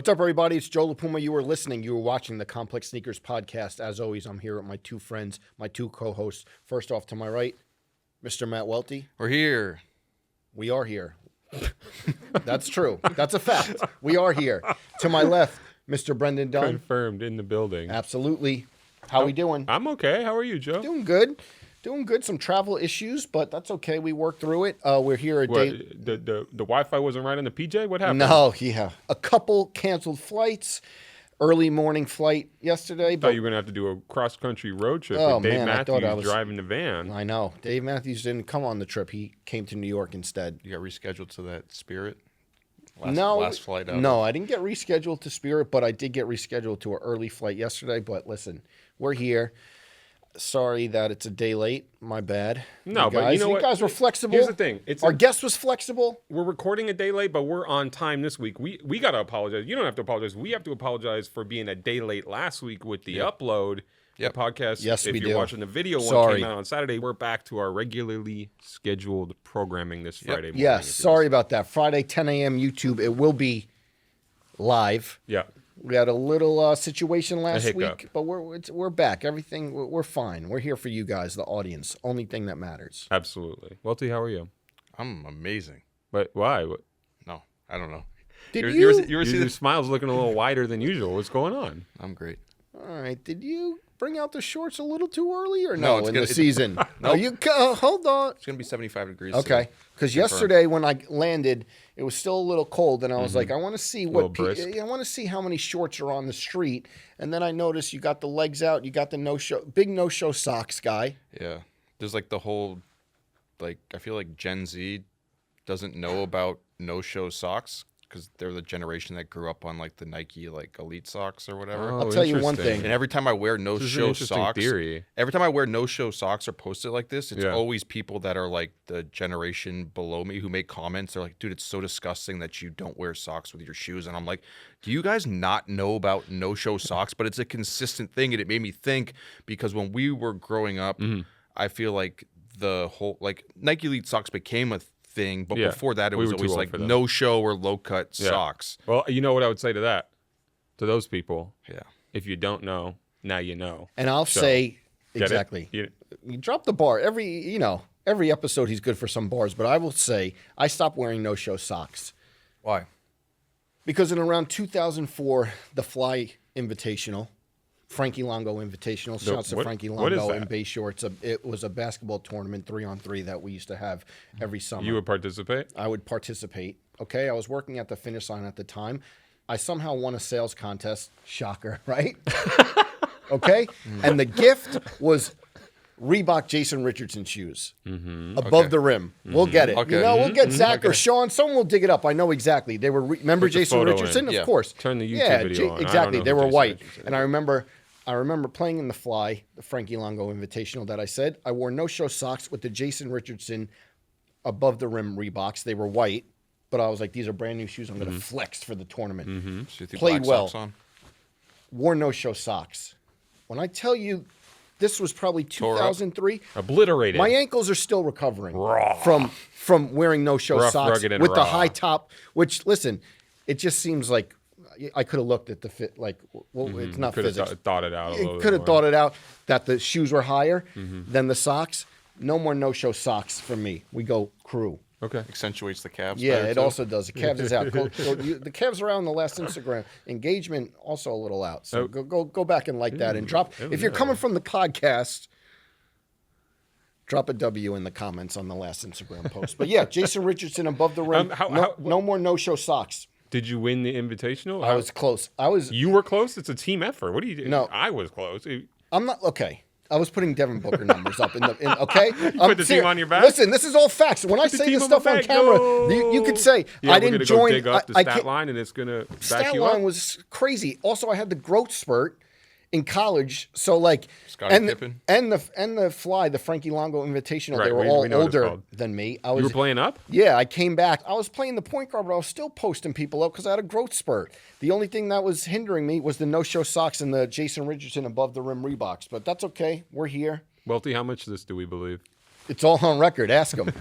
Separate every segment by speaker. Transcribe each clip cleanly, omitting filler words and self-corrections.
Speaker 1: What's up, everybody? It's Joe LaPuma. You were watching the Complex Sneakers podcast. As always, I'm here with my two friends, my two co-hosts. First off, to my right, Mr. Matt Welty.
Speaker 2: We're here.
Speaker 1: We are here. That's true. That's a fact. We are here. To my left, Mr. Brendan Dunn.
Speaker 3: Confirmed in the building.
Speaker 1: Absolutely. How we doing?
Speaker 3: I'm okay. How are you, Joe?
Speaker 1: Doing good. Doing good. Some travel issues, but that's okay. We worked through it. We're here a day.
Speaker 3: The Wi-Fi wasn't right on the PJ? What happened?
Speaker 1: No, yeah. A couple canceled flights. Early morning flight yesterday.
Speaker 3: I thought you were going to have to do a cross-country road trip with Dave Matthews driving the van.
Speaker 1: I know. Dave Matthews didn't come on the trip. He came to New York instead.
Speaker 2: You got rescheduled to that Spirit?
Speaker 1: Last
Speaker 2: flight out.
Speaker 1: No, I didn't get rescheduled to Spirit, but I did get rescheduled to an early flight yesterday. But listen, we're here. Sorry that it's a day late. My bad.
Speaker 3: No, but you know what?
Speaker 1: You guys were flexible.
Speaker 3: Here's the thing.
Speaker 1: Our guest was flexible.
Speaker 3: We're recording a day late, but we're on time this week. We got to apologize. You don't have to apologize. We have to apologize for being a day late last week with the upload. The podcast.
Speaker 1: Yes,
Speaker 3: if you're watching the video one came out on Saturday, we're back to our regularly scheduled programming this Friday morning.
Speaker 1: Yes, sorry about that. Friday, 10 a.m. YouTube. It will be live.
Speaker 3: Yeah.
Speaker 1: We had a little situation last week, but we're back. Everything, we're fine. We're here for you guys, the audience. Only thing that matters.
Speaker 3: Absolutely. Welty, how are you?
Speaker 2: I'm amazing.
Speaker 3: But why?
Speaker 2: No, I don't know.
Speaker 1: Did
Speaker 3: you ever see your smile's looking a little wider than usual. What's going on?
Speaker 2: I'm great.
Speaker 1: All right. Did you bring out the shorts a little too early or
Speaker 2: no
Speaker 1: in the season? No, hold on.
Speaker 2: It's going to be 75 degrees.
Speaker 1: Okay. Because yesterday when I landed, it was still a little cold, and I was like, I want to see I want to see how many shorts are on the street. And then I noticed you got the legs out, you got the big no-show socks guy.
Speaker 2: Yeah. There's like the whole, I feel like Gen Z doesn't know about no-show socks because they're the generation that grew up on the Nike Elite socks or whatever.
Speaker 1: I'll tell you one thing.
Speaker 2: And every time I wear no-show socks, every time I wear no-show socks or post it like this, it's always people that are the generation below me who make comments. They're like, dude, it's so disgusting that you don't wear socks with your shoes. And I'm like, do you guys not know about no-show socks? But it's a consistent thing, and it made me think because when we were growing up, I feel like the whole Nike Elite socks became a thing, but before that it was always no show or low cut socks.
Speaker 3: Well, you know what I would say to that, to those people.
Speaker 2: Yeah.
Speaker 3: If you don't know, now you know.
Speaker 1: And I'll say exactly. You drop the bar every episode. He's good for some bars, but I will say I stopped wearing no show socks.
Speaker 2: Why?
Speaker 1: Because in around 2004, the Fly Invitational. Frankie Longo Invitational. Shouts to Frankie Longo in Bay Shore. It was a basketball tournament 3-on-3 that we used to have every summer.
Speaker 3: You would participate?
Speaker 1: I would participate. Okay, I was working at the finish line at the time. I somehow won a sales contest. Shocker, right? Okay, and the gift was Reebok Jason Richardson shoes above the rim. We'll get it.
Speaker 2: Okay.
Speaker 1: We'll get Zach or Sean. Someone will dig it up. I know exactly. They were. Remember Jason Richardson? Of course.
Speaker 3: Turn the YouTube video on.
Speaker 1: Exactly. They were white, and I remember playing in the Fly, the Frankie Longo Invitational that I said. I wore no-show socks with the Jason Richardson above the rim Reeboks. They were white, but I was like, these are brand new shoes. I'm going to flex for the tournament.
Speaker 2: So you threw
Speaker 1: Played
Speaker 2: black
Speaker 1: well.
Speaker 2: socks on?
Speaker 1: Wore no-show socks. When I tell you, this was probably 2003.
Speaker 3: Obliterated.
Speaker 1: My ankles are still recovering from wearing no-show socks with the high top, which, listen, it just seems like I could have looked at the fit, it's not physics.
Speaker 3: Thought it out a little bit.
Speaker 1: Could have thought it out that the shoes were higher than the socks. No more no-show socks for me. We go crew.
Speaker 3: Okay.
Speaker 2: Accentuates the calves.
Speaker 1: Yeah, it also does. The calves is out. The calves are out on the last Instagram. Engagement also a little out. So go back and like that and drop. If you're coming from the podcast, drop a W in the comments on the last Instagram post. But yeah, Jason Richardson above the rim. No more no-show socks.
Speaker 3: Did you win the invitational?
Speaker 1: I was close. You
Speaker 3: were close? It's a team effort. What do you do?
Speaker 1: No.
Speaker 3: I was close.
Speaker 1: I'm not. Okay. I was putting Devin Booker numbers up okay?
Speaker 3: You put the team on your back?
Speaker 1: Listen, this is all facts. When I say this stuff on camera, you could say, I didn't join.
Speaker 3: Dig up the stat line and it's going to back you up?
Speaker 1: Stat line was crazy. Also, I had the growth spurt in college. So,
Speaker 2: Pippen.
Speaker 1: And the Fly, the Frankie Longo Invitational, they were all older than me.
Speaker 3: You were playing up?
Speaker 1: Yeah, I came back. I was playing the point guard, but I was still posting people up because I had a growth spurt. The only thing that was hindering me was the no-show socks and the Jason Richardson above the rim Reeboks. But that's okay. We're here.
Speaker 3: Welty, how much of this do we believe?
Speaker 1: It's all on record. Ask him.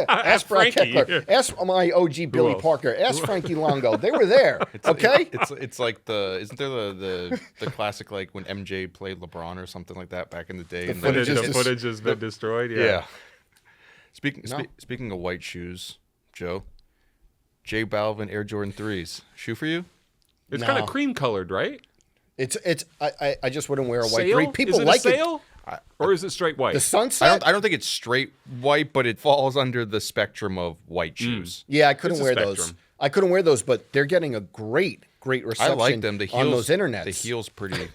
Speaker 1: Ask Brad
Speaker 3: Frankie.
Speaker 1: Keckler. Ask my OG Billy
Speaker 3: else?
Speaker 1: Parker. Ask Frankie Longo. They were there. Okay.
Speaker 2: It's like isn't there the classic like when MJ played LeBron or something like that back in the day?
Speaker 1: The
Speaker 3: footage has been destroyed.
Speaker 2: Yeah. Speaking of white shoes, Joe, J Balvin Air Jordan 3s. Shoe for you?
Speaker 3: It's kind of cream colored, right?
Speaker 1: I just wouldn't wear a white
Speaker 3: Sale?
Speaker 1: three. People
Speaker 3: is it
Speaker 1: like
Speaker 3: a sale? Or is it straight white?
Speaker 1: The sunset.
Speaker 2: I don't think it's straight white, but it falls under the spectrum of white shoes.
Speaker 1: Yeah, I couldn't
Speaker 3: It's a
Speaker 1: wear those.
Speaker 3: spectrum.
Speaker 1: I couldn't wear those, but they're getting a great reception.
Speaker 2: I like them. The heels,
Speaker 1: on those internets.
Speaker 2: The heel's pretty.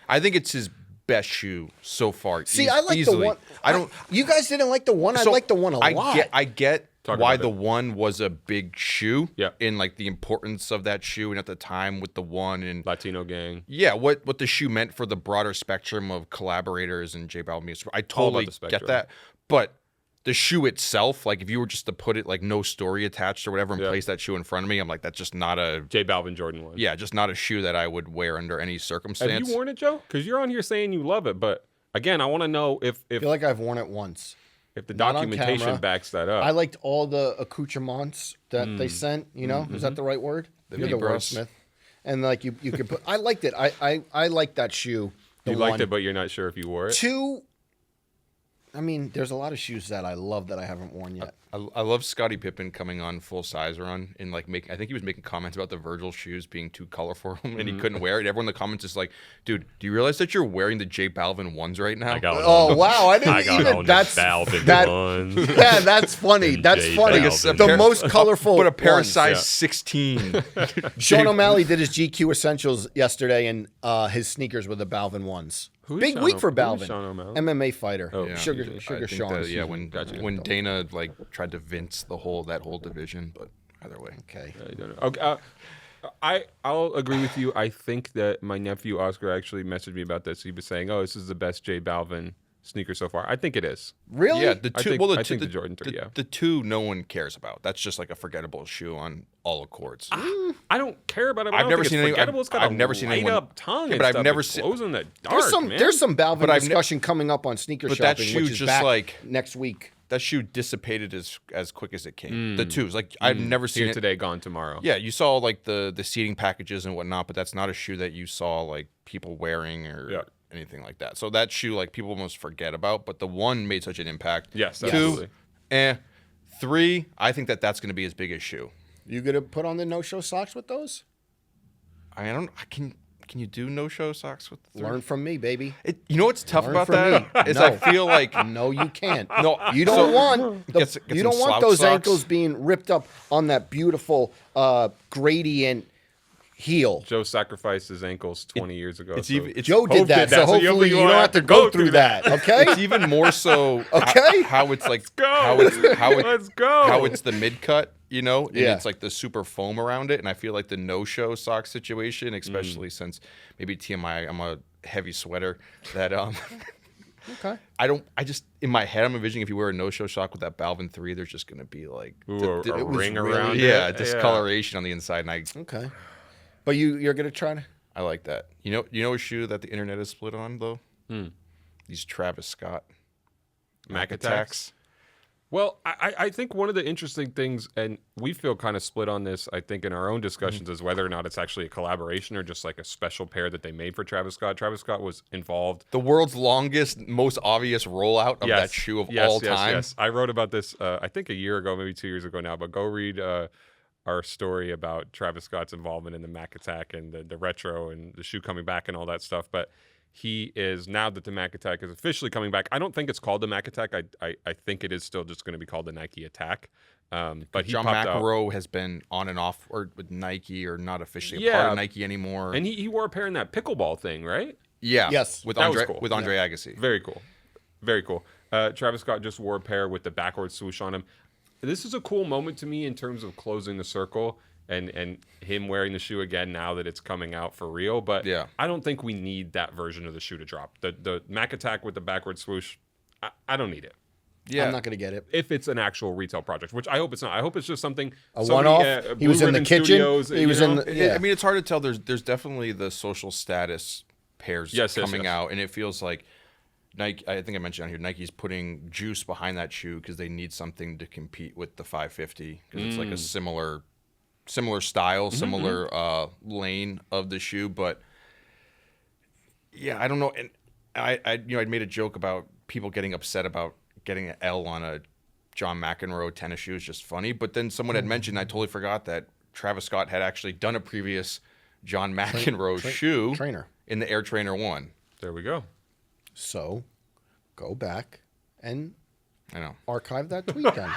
Speaker 2: I think it's his best shoe so far.
Speaker 1: See, I like
Speaker 2: easily.
Speaker 1: the one.
Speaker 2: I don't.
Speaker 1: You guys didn't like the one.
Speaker 2: So
Speaker 1: I like the one a lot.
Speaker 2: I get
Speaker 3: Talk
Speaker 2: why
Speaker 3: about
Speaker 2: the
Speaker 3: it.
Speaker 2: one was a big shoe.
Speaker 3: Yeah.
Speaker 2: In like the importance of that shoe, and at the time with the one and
Speaker 3: Latino gang.
Speaker 2: yeah, what the shoe meant for the broader spectrum of collaborators and J Balvin music. I totally
Speaker 3: the
Speaker 2: get
Speaker 3: spectrum.
Speaker 2: that, but the shoe itself, like if you were just to put it like no story attached or whatever and
Speaker 3: Yeah.
Speaker 2: place that shoe in front of me, I'm like that's just not a
Speaker 3: J Balvin Jordan 1.
Speaker 2: yeah, just not a shoe that I would wear under any circumstance.
Speaker 3: Have you worn it, Joe? Because you're on here saying you love it, but again, I want to know if
Speaker 1: I feel like I've worn it once.
Speaker 3: the
Speaker 1: not on
Speaker 3: documentation
Speaker 1: camera.
Speaker 3: backs that up.
Speaker 1: I liked all the accoutrements that they sent. You know, is that the right word? You're the
Speaker 2: Vibros.
Speaker 1: wordsmith. And like you could put. I liked it. I liked that shoe. The
Speaker 3: you liked
Speaker 1: one.
Speaker 3: it, but you're not sure if you wore it.
Speaker 1: Two. I mean, there's a lot of shoes that I love that I haven't worn yet.
Speaker 2: I love Scottie Pippen coming on full size run and like making. I think he was making comments about the Virgil shoes being too colorful and he couldn't wear it. Everyone in the comments is like, "Dude, do you realize that you're wearing the J Balvin ones right now?"
Speaker 3: I got
Speaker 1: Oh
Speaker 3: on
Speaker 1: wow! I didn't
Speaker 3: I got
Speaker 1: even.
Speaker 3: on
Speaker 1: That's
Speaker 3: the Balvin
Speaker 1: that.
Speaker 3: ones.
Speaker 1: Yeah, that's funny. That's
Speaker 3: J
Speaker 1: funny.
Speaker 3: Balvin.
Speaker 1: The most colorful.
Speaker 2: But a pair of
Speaker 1: ones.
Speaker 2: size
Speaker 3: Yeah.
Speaker 2: 16.
Speaker 1: Sean O'Malley did his GQ Essentials yesterday, and his sneakers were the Balvin ones.
Speaker 3: Who is
Speaker 1: Big
Speaker 3: Sean
Speaker 1: week
Speaker 3: O-
Speaker 1: for
Speaker 3: who is
Speaker 1: Balvin.
Speaker 3: Sean O'Malley?
Speaker 1: MMA fighter.
Speaker 3: Oh,
Speaker 2: Yeah.
Speaker 1: Sugar
Speaker 2: I
Speaker 1: Sugar
Speaker 2: think
Speaker 1: Sean.
Speaker 2: that, yeah, when Dana like tried to Vince that whole division, but either way.
Speaker 1: Okay.
Speaker 3: I don't know. Okay, I'll agree with you. I think that my nephew Oscar actually messaged me about this. He was saying, "Oh, this is the best J Balvin sneaker so far." I think it is.
Speaker 1: Really?
Speaker 2: Yeah, the
Speaker 3: I
Speaker 2: two.
Speaker 3: think-
Speaker 2: well,
Speaker 3: I think the Jordan 3, yeah.
Speaker 2: The two, no one cares about. That's just like a forgettable shoe on all accords.
Speaker 3: I don't care about it. But
Speaker 2: I've
Speaker 3: I don't
Speaker 2: never
Speaker 3: think
Speaker 2: seen
Speaker 3: it's
Speaker 2: any-
Speaker 3: forgettable. It's got
Speaker 2: I've
Speaker 3: a
Speaker 2: never seen
Speaker 3: light
Speaker 2: anyone-
Speaker 3: up tongue,
Speaker 2: Yeah,
Speaker 3: and
Speaker 2: but I've
Speaker 3: stuff.
Speaker 2: never
Speaker 3: It
Speaker 2: seen-
Speaker 3: glows in the dark.
Speaker 1: There's some Balvin
Speaker 2: But I've ne-
Speaker 1: discussion coming up on sneaker
Speaker 2: But that
Speaker 1: shopping,
Speaker 2: shoe
Speaker 1: which is
Speaker 2: just,
Speaker 1: back
Speaker 2: like-
Speaker 1: next week.
Speaker 2: That shoe dissipated as quick as it came. The twos, like I've never seen
Speaker 3: here
Speaker 2: it.
Speaker 3: today, gone tomorrow.
Speaker 2: Yeah, you saw like the seating packages and whatnot, but that's not a shoe that you saw like people wearing or
Speaker 3: Yeah.
Speaker 2: anything like that. So that shoe, like people almost forget about, but the one made such an impact.
Speaker 3: Yes,
Speaker 2: Two,
Speaker 3: absolutely.
Speaker 2: 3, I think that's going to be his biggest shoe.
Speaker 1: You gonna put on the no-show socks with those?
Speaker 2: I can you do no-show socks with the 3?
Speaker 1: Learn from me, baby.
Speaker 2: You know what's tough
Speaker 1: Learn
Speaker 2: about
Speaker 1: from
Speaker 2: that
Speaker 1: me.
Speaker 2: is
Speaker 1: No.
Speaker 2: I feel like
Speaker 1: No, you can't.
Speaker 2: No,
Speaker 1: You don't
Speaker 2: so-
Speaker 1: want
Speaker 2: Get
Speaker 1: you
Speaker 2: some
Speaker 1: don't want
Speaker 2: slouch
Speaker 1: those
Speaker 2: socks.
Speaker 1: ankles being ripped up on that beautiful gradient heel.
Speaker 3: Joe sacrificed his ankles 20 years ago.
Speaker 2: it's
Speaker 3: so-
Speaker 2: even it's,
Speaker 1: Joe did that, so
Speaker 3: so
Speaker 1: hopefully you don't have to go through that. Okay.
Speaker 2: it's even more so
Speaker 1: Okay.
Speaker 2: how it's like
Speaker 3: go.
Speaker 2: Let's
Speaker 3: go.
Speaker 2: how it's the mid cut, you know, and
Speaker 1: Yeah.
Speaker 2: it's like the super foam around it. And I feel like the no-show sock situation, especially since maybe TMI, I'm a heavy sweater, that
Speaker 1: Okay.
Speaker 2: I just in my head I'm envisioning if you wear a no-show sock with that Balvin 3, there's just gonna be like
Speaker 3: Ooh,
Speaker 2: the-
Speaker 3: a
Speaker 2: it was
Speaker 3: ring
Speaker 2: really-
Speaker 3: around
Speaker 2: yeah,
Speaker 3: it.
Speaker 2: discoloration on the inside, and
Speaker 1: Okay. But you're gonna try to.
Speaker 2: I like that. You know a shoe that the internet is split on though? These Travis Scott
Speaker 3: Mac attacks. Well, I think one of the interesting things, and we feel kind of split on this, I think, in our own discussions, is whether or not it's actually a collaboration or just like a special pair that they made for Travis Scott. Travis Scott was involved.
Speaker 2: The world's longest, most obvious rollout of that shoe of all time.
Speaker 3: Yes. I wrote about this, I think a year ago, maybe 2 years ago now, but go read our story about Travis Scott's involvement in the Mac Attack and the retro and the shoe coming back and all that stuff. But he is, now that the Mac Attack is officially coming back, I don't think it's called the Mac Attack. I think it is still just going to be called the Nike Attack. But he
Speaker 2: John
Speaker 3: popped out.
Speaker 2: McEnroe has been on and off or with Nike or not officially a
Speaker 3: Yeah.
Speaker 2: part of Nike anymore.
Speaker 3: And he wore a pair in that pickleball thing, right?
Speaker 2: yeah.
Speaker 1: Yes.
Speaker 2: With
Speaker 3: That was
Speaker 2: Andre
Speaker 3: cool.
Speaker 2: with Andre Agassi.
Speaker 3: Very cool. Very cool. Travis Scott just wore a pair with the backward swoosh on him. This is a cool moment to me in terms of closing the circle and him wearing the shoe again now that it's coming out for real. But
Speaker 2: Yeah.
Speaker 3: I don't think we need that version of the shoe to drop. The Mac Attack with the backward swoosh, I don't need it.
Speaker 2: Yeah.
Speaker 1: I'm not gonna get it.
Speaker 3: If it's an actual retail project, which I hope it's not. I hope it's just something.
Speaker 1: A
Speaker 3: somebody,
Speaker 1: one-off? He was
Speaker 3: Blue
Speaker 1: in the
Speaker 3: Ribbon
Speaker 1: kitchen?
Speaker 3: Studios,
Speaker 1: He
Speaker 3: you
Speaker 1: was in
Speaker 3: know?
Speaker 1: the- Yeah.
Speaker 2: I mean, it's hard to tell. There's definitely the social status pairs
Speaker 3: Yes,
Speaker 2: coming
Speaker 3: yes.
Speaker 2: out, and it feels like Nike, I think I mentioned on here, Nike's putting juice behind that shoe because they need something to compete with the 550 because it's like a similar style, similar lane of the shoe. But yeah, I don't know. And I'd made a joke about people getting upset about getting an L on a John McEnroe tennis shoe is just funny. But then someone had mentioned, I totally forgot that Travis Scott had actually done a previous John McEnroe shoe
Speaker 1: trainer
Speaker 2: in the Air Trainer 1.
Speaker 3: There we go.
Speaker 1: So go back and
Speaker 2: I know.
Speaker 1: archive that tweet then.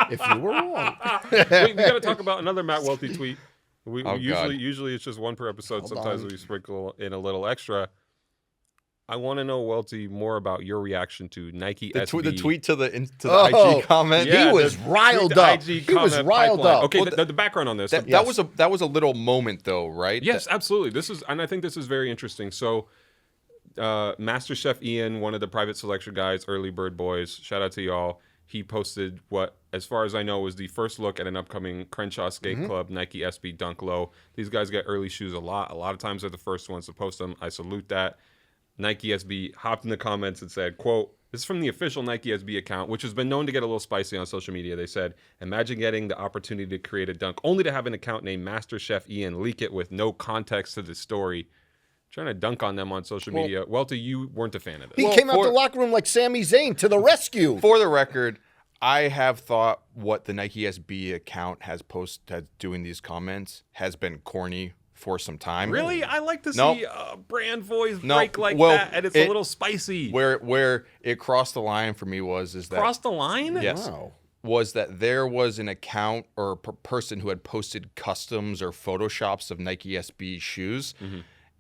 Speaker 1: If you were wrong.
Speaker 3: We got to talk about another Matt Welty tweet. We
Speaker 2: God.
Speaker 3: usually it's just one per episode.
Speaker 1: Hold
Speaker 3: Sometimes
Speaker 1: on.
Speaker 3: we sprinkle in a little extra. I want to know, Welty, more about your reaction to Nike SB.
Speaker 2: The tweet to the IG comment.
Speaker 3: Yeah,
Speaker 1: he was riled up. He was riled
Speaker 3: pipeline.
Speaker 1: up.
Speaker 3: Okay,
Speaker 2: Well,
Speaker 3: the background on this.
Speaker 2: That was a little moment though, right?
Speaker 3: Yes, absolutely. And I think this is very interesting. So, Master Chef Ian, one of the private selection guys, early bird boys, shout out to y'all. He posted what, as far as I know, was the first look at an upcoming Crenshaw Skate Club Nike SB Dunk Low. These guys get early shoes a lot. A lot of times they're the first ones to post them. I salute that. Nike SB hopped in the comments and said, quote, this is from the official Nike SB account, which has been known to get a little spicy on social media. They said, imagine getting the opportunity to create a dunk only to have an account named Master Chef Ian leak it with no context to the story. Trying to dunk on them on social media. Welty, you weren't a fan of this.
Speaker 1: He came out the locker room like Sami Zayn to the rescue.
Speaker 2: For the record, I have thought what the Nike SB account has doing these comments has been corny for some time.
Speaker 3: Really? I like to see brand voice break like
Speaker 2: well,
Speaker 3: that, and it's a little spicy.
Speaker 2: Where it crossed the line for me is that
Speaker 3: Crossed the line?
Speaker 2: Yes.
Speaker 1: Wow.
Speaker 2: Was that there was an account or a person who had posted customs or photoshops of Nike SB shoes,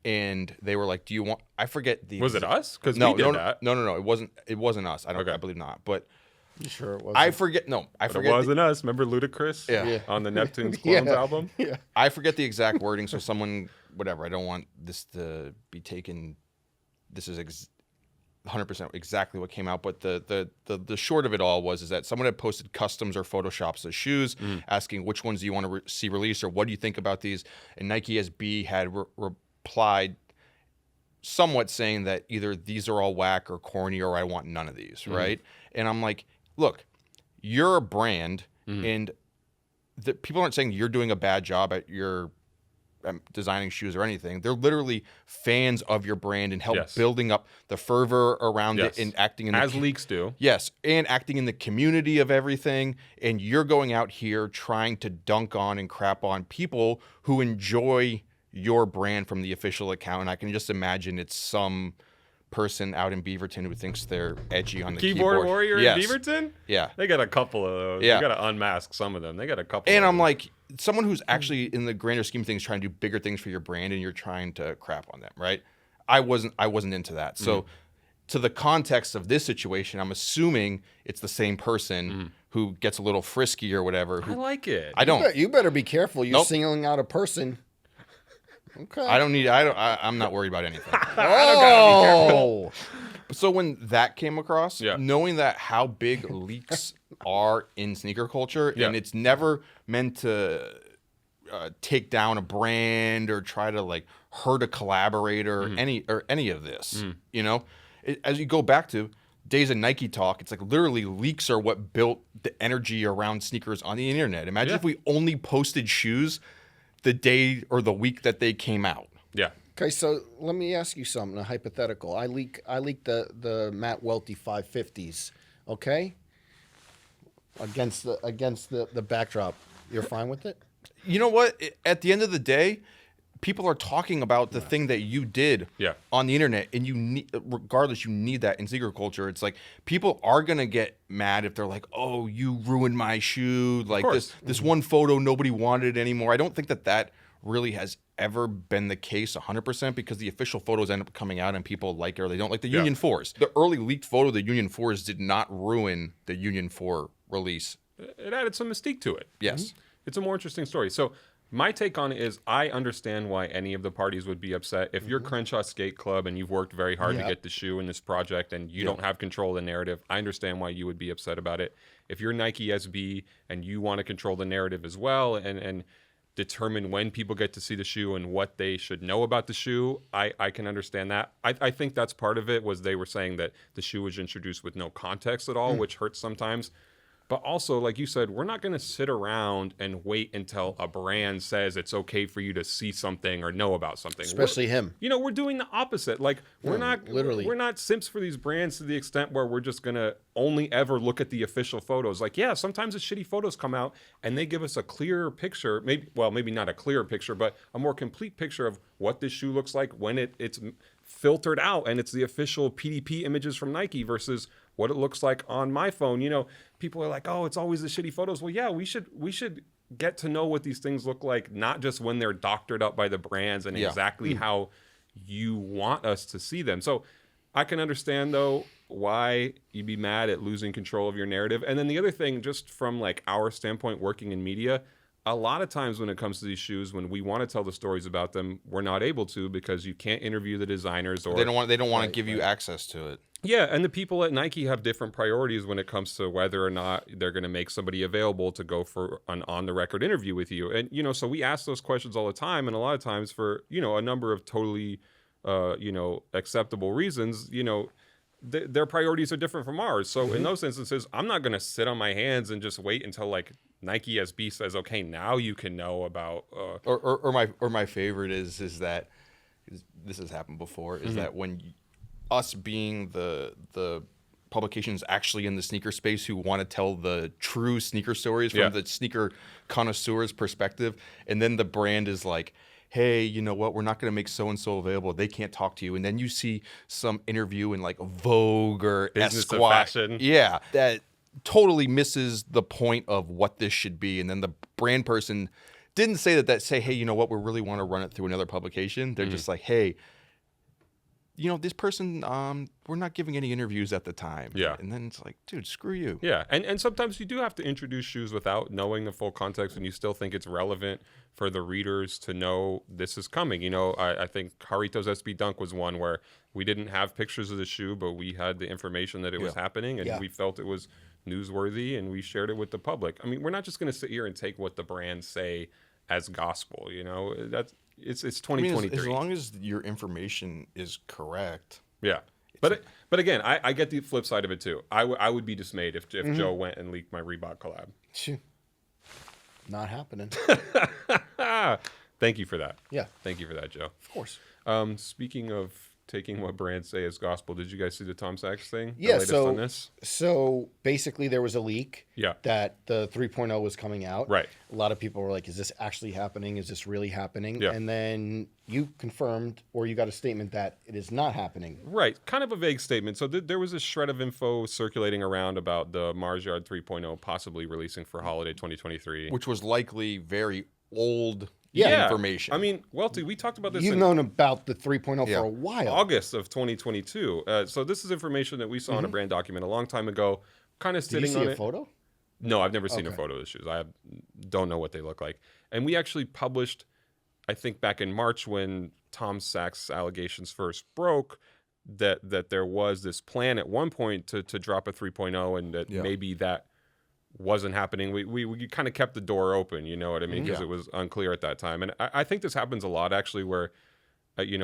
Speaker 2: and they were like, "Do you want?" I forget the.
Speaker 3: Was it us? Because
Speaker 2: No,
Speaker 3: we did
Speaker 2: no,
Speaker 3: that.
Speaker 2: no. It wasn't us. I believe not. But
Speaker 1: You sure it was?
Speaker 2: I forget. No, I
Speaker 3: But
Speaker 2: forget.
Speaker 3: it wasn't us. Remember Ludacris?
Speaker 2: Yeah.
Speaker 3: On the Neptune's Clones album?
Speaker 1: Yeah.
Speaker 2: I forget the exact wording. So someone, whatever. I don't want this to be taken. This is 100% exactly what came out. But the short of it all is that someone had posted customs or photoshops of shoes, asking which ones do you want to see released or what do you think about these. And Nike SB had replied somewhat saying that either these are all whack or corny or I want none of these, right? And I'm like, look, you're a brand and people aren't saying you're doing a bad job at your designing shoes or anything. They're literally fans of your brand and help building up the fervor around it and acting in
Speaker 3: as leaks do.
Speaker 2: Yes, and acting in the community of everything. And you're going out here trying to dunk on and crap on people who enjoy your brand from the official account. And I can just imagine it's some person out in Beaverton who thinks they're edgy on the keyboard.
Speaker 3: Warrior in Beaverton?
Speaker 2: Yeah.
Speaker 3: They got a couple of those.
Speaker 2: Yeah.
Speaker 3: You got to unmask some of them. They got a couple
Speaker 2: And
Speaker 3: of
Speaker 2: I'm
Speaker 3: them.
Speaker 2: like, someone who's actually in the grander scheme of things trying to do bigger things for your brand and you're trying to crap on them, right? I wasn't into that. So to the context of this situation, I'm assuming it's the same person who gets a little frisky or whatever.
Speaker 3: I like it.
Speaker 2: I don't.
Speaker 1: You better be careful. You're singling out a person. Okay.
Speaker 2: I'm not worried about anything.
Speaker 1: Oh.
Speaker 2: So when that came across,
Speaker 3: Yeah.
Speaker 2: knowing that how big leaks are in sneaker culture,
Speaker 3: Yeah.
Speaker 2: and it's never meant to take down a brand or try to like hurt a collaborator or any of this, you know, as you go back to days of Nike talk, it's like literally leaks are what built the energy around sneakers on the internet. Imagine if we only posted shoes the day or the week that they came out.
Speaker 3: Yeah.
Speaker 1: Okay, so let me ask you something, a hypothetical. I leak the Matt Welty 550s, okay? Against the backdrop. You're fine with it?
Speaker 2: You know what? At the end of the day, people are talking about the thing that you did on the internet, and you need, regardless, you need that in sneaker culture. It's like people are gonna get mad if they're like, "Oh, you ruined my shoe!" Like this one photo, nobody wanted it anymore. I don't think that really has ever been the case 100% because the official photos end up coming out and people like it or they don't like the Union 4s. The early leaked photo of the Union 4s did not ruin the Union 4 release.
Speaker 3: It added some mystique to it.
Speaker 2: Yes.
Speaker 3: It's a more interesting story. So my take on it is I understand why any of the parties would be upset. If you're Crenshaw Skate Club and you've worked very hard to get the shoe in this project and you don't have control of the narrative, I understand why you would be upset about it. If you're Nike SB and you want to control the narrative as well and determine when people get to see the shoe and what they should know about the shoe. I can understand that. I think that's part of it, was they were saying that the shoe was introduced with no context at all, which hurts sometimes. But also, like you said, we're not going to sit around and wait until a brand says it's okay for you to see something or know about something.
Speaker 1: Especially him.
Speaker 3: We're doing the opposite. Like, we're not simps for these brands to the extent where we're just going to only ever look at the official photos. Like, yeah, sometimes the shitty photos come out and they give us a clearer picture. Maybe not a clearer picture, but a more complete picture of what this shoe looks like when it's filtered out and it's the official PDP images from Nike versus what it looks like on my phone. People are like, oh, it's always the shitty photos. Well, yeah, we should get to know what these things look like, not just when they're doctored up by the brands and exactly how you want us to see them. So I can understand, though, why you'd be mad at losing control of your narrative. And then the other thing, just from like our standpoint working in media, a lot of times when it comes to these shoes, when we want to tell the stories about them, we're not able to because you can't interview the designers, or
Speaker 2: they don't want to give you access to it.
Speaker 3: Yeah, and the people at Nike have different priorities when it comes to whether or not they're going to make somebody available to go for an on-the-record interview with you. And, so we ask those questions all the time, and a lot of times for, a number of totally, acceptable reasons, their priorities are different from ours. So in those instances, I'm not going to sit on my hands and just wait until, like, Nike SB says, okay, now you can know about...
Speaker 2: Or my favorite is that, this has happened before, is that when... us being the publications actually in the sneaker space who want to tell the true sneaker stories from the sneaker connoisseur's perspective, and then the brand is like, hey, you know what, we're not going to make so-and-so available, they can't talk to you, and then you see some interview in like Vogue or
Speaker 3: Business
Speaker 2: Esquire,
Speaker 3: of Fashion.
Speaker 2: Yeah, that totally misses the point of what this should be. And then the brand person didn't say say, hey, you know what, we really want to run it through another publication. They're just like, hey, this person, we're not giving any interviews at the time.
Speaker 3: Yeah.
Speaker 2: And then it's like, dude, screw you.
Speaker 3: Yeah. And sometimes you do have to introduce shoes without knowing the full context, and you still think it's relevant for the readers to know this is coming. I think Harito's SB Dunk was one where we didn't have pictures of the shoe, but we had the information that it was happening, and we felt it was newsworthy, and we shared it with the public. I mean, we're not just going to sit here and take what the brands say as gospel. It's 2023.
Speaker 2: I mean, as long as your information is correct.
Speaker 3: Yeah. But again, I get the flip side of it too. I would be dismayed if Joe went and leaked my Reebok collab.
Speaker 1: Not happening.
Speaker 3: Thank you for that.
Speaker 1: Yeah.
Speaker 3: Thank you for that, Joe.
Speaker 1: Of course.
Speaker 3: Speaking of taking what brands say as gospel, did you guys see the Tom Sachs thing?
Speaker 1: Yeah.
Speaker 3: On this?
Speaker 1: So basically there was a leak that the 3.0 was coming out.
Speaker 3: Right.
Speaker 1: A lot of people were like, is this actually happening? Is this really happening?
Speaker 3: Yeah.
Speaker 1: And then you confirmed, or you got a statement that it is not happening.
Speaker 3: Right. Kind of a vague statement. So there was a shred of info circulating around about the Mars Yard 3.0 possibly releasing for holiday 2023.
Speaker 2: Which was likely very old information.
Speaker 3: I mean, Welty, we talked about this.
Speaker 1: You've known about the 3.0 for a while.
Speaker 3: August of 2022. So this is information that we saw in a brand document a long time ago. Kind of sitting on it.
Speaker 1: Did you see a photo?
Speaker 3: No, I've never seen a photo of the shoes. I don't know what they look like. And we actually published, I think back in March when Tom Sachs allegations first broke, that there was this plan at one point to drop a 3.0, and that maybe that wasn't happening. We kind of kept the door open, you know what I mean? Because it was unclear at that time. And I think this happens a lot, actually, where,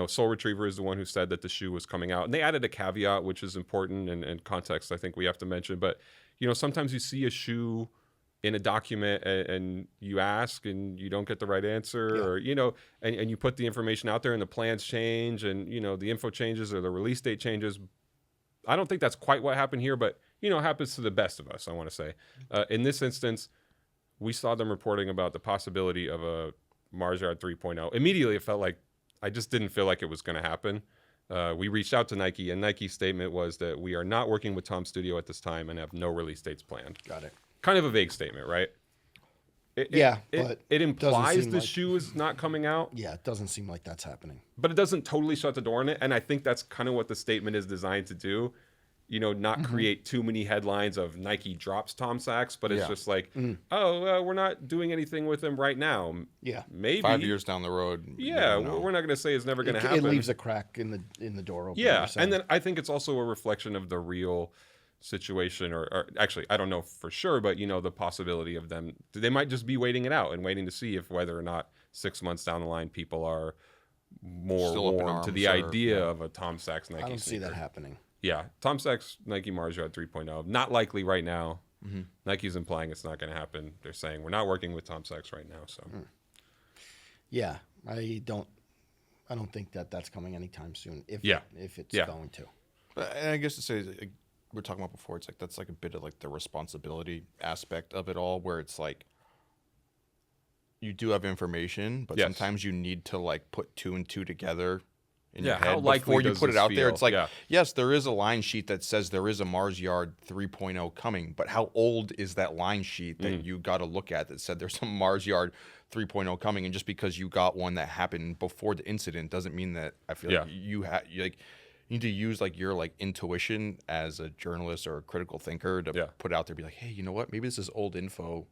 Speaker 3: Soul Retriever is the one who said that the shoe was coming out. And they added a caveat, which is important, and context I think we have to mention. But, sometimes you see a shoe in a document and you ask and you don't get the right answer, or, and you put the information out there and the plans change and, the info changes or the release date changes. I don't think that's quite what happened here, but it happens to the best of us, I want to say. In this instance, we saw them reporting about the possibility of a Mars Yard 3.0. Immediately, it felt like, I just didn't feel like it was going to happen. We reached out to Nike, and Nike's statement was that we are not working with Tom Studio at this time and have no release dates planned.
Speaker 1: Got it.
Speaker 3: Kind of a vague statement, right?
Speaker 1: But
Speaker 3: it implies the shoe is not coming out.
Speaker 1: Yeah, it doesn't seem like that's happening.
Speaker 3: But it doesn't totally shut the door on it, and I think that's kind of what the statement is designed to do. Not create too many headlines of Nike drops Tom Sachs, but it's just like, we're not doing anything with him right now.
Speaker 1: Yeah,
Speaker 3: maybe
Speaker 2: 5 years down the road.
Speaker 3: Yeah, we're not going to say it's never going to happen.
Speaker 1: It leaves a crack in the door open.
Speaker 3: Yeah, and then I think it's also a reflection of the real situation, or actually, I don't know for sure, but the possibility of them, they might just be waiting it out and waiting to see if whether or not 6 months down the line people are more
Speaker 2: Still
Speaker 3: warm to the idea of a Tom Sachs Nike
Speaker 1: I don't
Speaker 3: sneaker.
Speaker 1: see that happening.
Speaker 3: Yeah, Tom Sachs Nike Mars Yard 3.0, not likely right now. Nike's implying it's not going to happen. They're saying we're not working with Tom Sachs right now. So,
Speaker 1: Yeah, I don't think that's coming anytime soon. If it's going to.
Speaker 2: And I guess to say, like, we were talking about before, it's like that's like a bit of like the responsibility aspect of it all, where it's like you do have information, but sometimes you need to like put 2 and 2 together in your head before you put it out there. It's like, yes, there is a line sheet that says there is a Mars Yard 3.0 coming, but how old is that line sheet that you got to look at that said there's a Mars Yard 3.0 coming? And just because you got one that happened before the incident doesn't mean that I feel like you need to use like your like intuition as a journalist or a critical thinker to put out there, be like, hey, you know what? Maybe this is old info.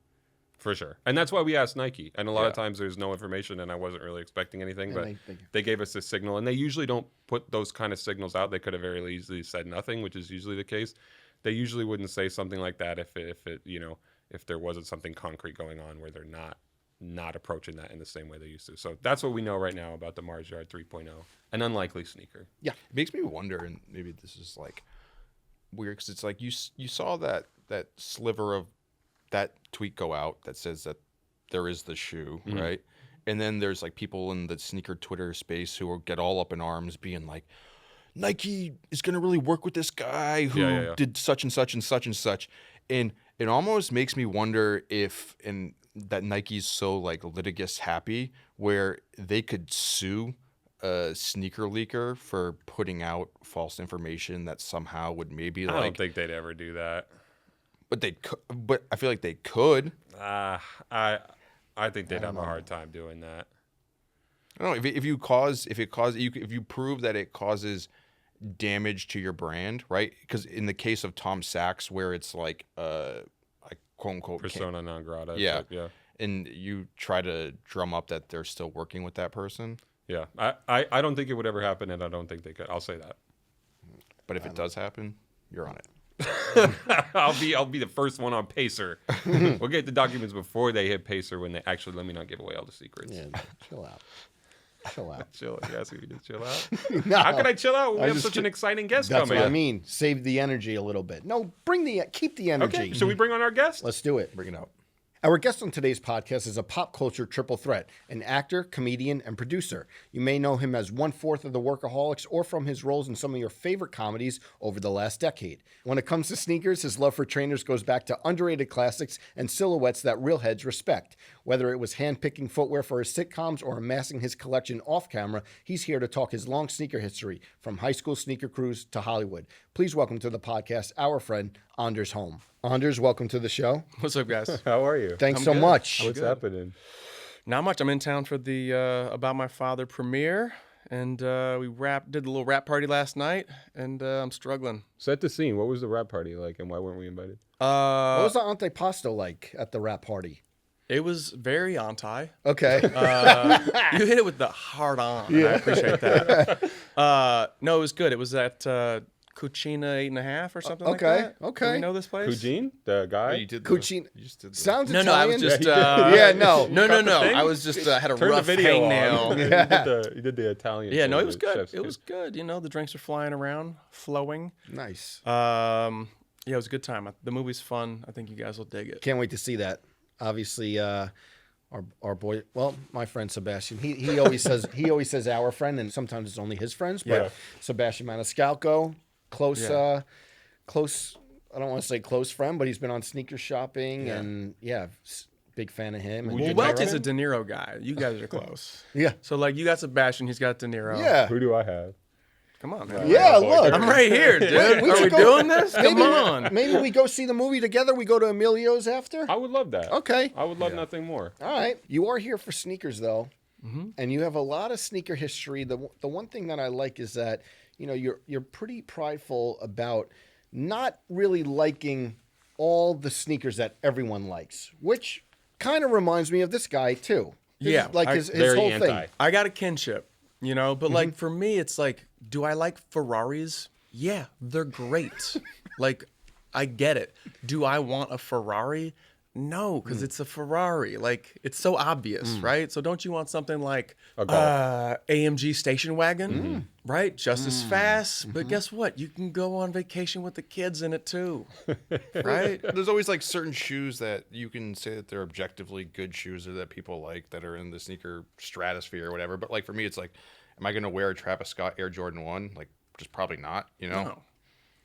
Speaker 3: For sure. And that's why we asked Nike. And a lot of times there's no information, and I wasn't really expecting anything, but they gave us this signal. And they usually don't put those kind of signals out. They could have very easily said nothing, which is usually the case. They usually wouldn't say something like that if there wasn't something concrete going on where they're not approaching that in the same way they used to. So that's what we know right now about the Mars Yard 3.0, an unlikely sneaker.
Speaker 2: Yeah. It makes me wonder, and maybe this is like weird, because it's like you saw that sliver of that tweet go out that says that there is the shoe, right? And then there's like people in the sneaker Twitter space who will get all up in arms being like, Nike is going to really work with this guy who did such and such and such and such. And it almost makes me wonder if that Nike's so like litigious happy where they could sue a sneaker leaker for putting out false information that somehow would maybe like...
Speaker 3: I don't think they'd ever do that.
Speaker 2: But I feel like they could.
Speaker 3: I think they'd have a hard time doing that.
Speaker 2: I don't know if you prove that it causes damage to your brand, right? Because in the case of Tom Sachs, where it's like quote unquote
Speaker 3: persona non grata,
Speaker 2: yeah, and you try to drum up that they're still working with that person.
Speaker 3: Yeah, I don't think it would ever happen, and I don't think they could. I'll say that.
Speaker 2: But if it does happen, you're on it.
Speaker 3: I'll be the first one on Pacer. We'll get the documents before they hit Pacer. When they actually, let me not give away all the secrets.
Speaker 1: Yeah, chill out.
Speaker 3: Chill. You asking me to chill out?
Speaker 1: No,
Speaker 3: how can I chill out when we have such an exciting guest coming?
Speaker 1: That's what I mean. Save the energy a little bit. No, keep the energy.
Speaker 3: Okay, should we bring on our guest?
Speaker 1: Let's do it.
Speaker 2: Bring it out.
Speaker 1: Our guest on today's podcast is a pop culture triple threat, an actor, comedian, and producer. You may know him as 1/4 of the Workaholics or from his roles in some of your favorite comedies over the last decade. When it comes to sneakers, his love for trainers goes back to underrated classics and silhouettes that real heads respect. Whether it was handpicking footwear for his sitcoms or amassing his collection off camera, he's here to talk his long sneaker history, from high school sneaker crews to Hollywood. Please welcome to the podcast our friend, Anders Holm. Anders, welcome to the show.
Speaker 4: What's up, guys?
Speaker 3: How are you?
Speaker 1: Thanks so much.
Speaker 3: What's happening?
Speaker 4: Not much. I'm in town for the About My Father premiere, and we did a little rap party last night, and I'm struggling.
Speaker 3: Set the scene. What was the rap party like, and why weren't we invited?
Speaker 1: What was the antipasto like at the rap party?
Speaker 4: It was very anti.
Speaker 1: Okay.
Speaker 4: You hit it with the hard on. Yeah. I appreciate that. No, it was good. It was at Cucina 8.5 or something like that.
Speaker 1: Okay.
Speaker 4: Do we know this place?
Speaker 3: Cucine? The guy?
Speaker 2: You did
Speaker 1: Cucina. Sounds
Speaker 4: No,
Speaker 1: Italian.
Speaker 4: I was just...
Speaker 1: No.
Speaker 4: I was just had a
Speaker 3: Turn
Speaker 4: rough
Speaker 3: the video
Speaker 4: hangnail.
Speaker 3: on. You did the Italian.
Speaker 4: Yeah, no, it was good. It was good. You know, the drinks are flying around, flowing.
Speaker 1: Nice.
Speaker 4: Yeah, it was a good time. The movie's fun. I think you guys will dig it.
Speaker 1: Can't wait to see that. Obviously, our boy, well, my friend Sebastian, he always says our friend, and sometimes it's only his friends. But Sebastian Maniscalco, close. I don't want to say close friend, but he's been on Sneaker Shopping, and big fan of him.
Speaker 4: Well, Welty's a DeNiro guy. You guys are close.
Speaker 1: Yeah.
Speaker 4: So like, you got Sebastian, he's got DeNiro.
Speaker 1: Yeah.
Speaker 3: Who do I have?
Speaker 4: Come on, man.
Speaker 1: Yeah, look.
Speaker 4: I'm right here, dude. Are we doing this? Come on.
Speaker 1: Maybe we go see the movie together. We go to Emilio's after.
Speaker 3: I would love that.
Speaker 1: Okay.
Speaker 3: I would love nothing more.
Speaker 1: All right. You are here for sneakers, though, and you have a lot of sneaker history. The one thing that I like is that you're pretty prideful about not really liking all the sneakers that everyone likes, which kind of reminds me of this guy too.
Speaker 4: Yeah,
Speaker 1: like his whole thing.
Speaker 4: I got a kinship, but like for me, it's like, do I like Ferraris? Yeah, they're great. Like, I get it. Do I want a Ferrari? No, because it's a Ferrari. Like, it's so obvious, right? So don't you want something like AMG station wagon, right? Just as fast. But guess what? You can go on vacation with the kids in it too, right?
Speaker 2: There's always like certain shoes that you can say that they're objectively good shoes or that people like that are in the sneaker stratosphere or whatever. But like for me, it's like, am I going to wear a Travis Scott Air Jordan 1? Like, just probably not, you know?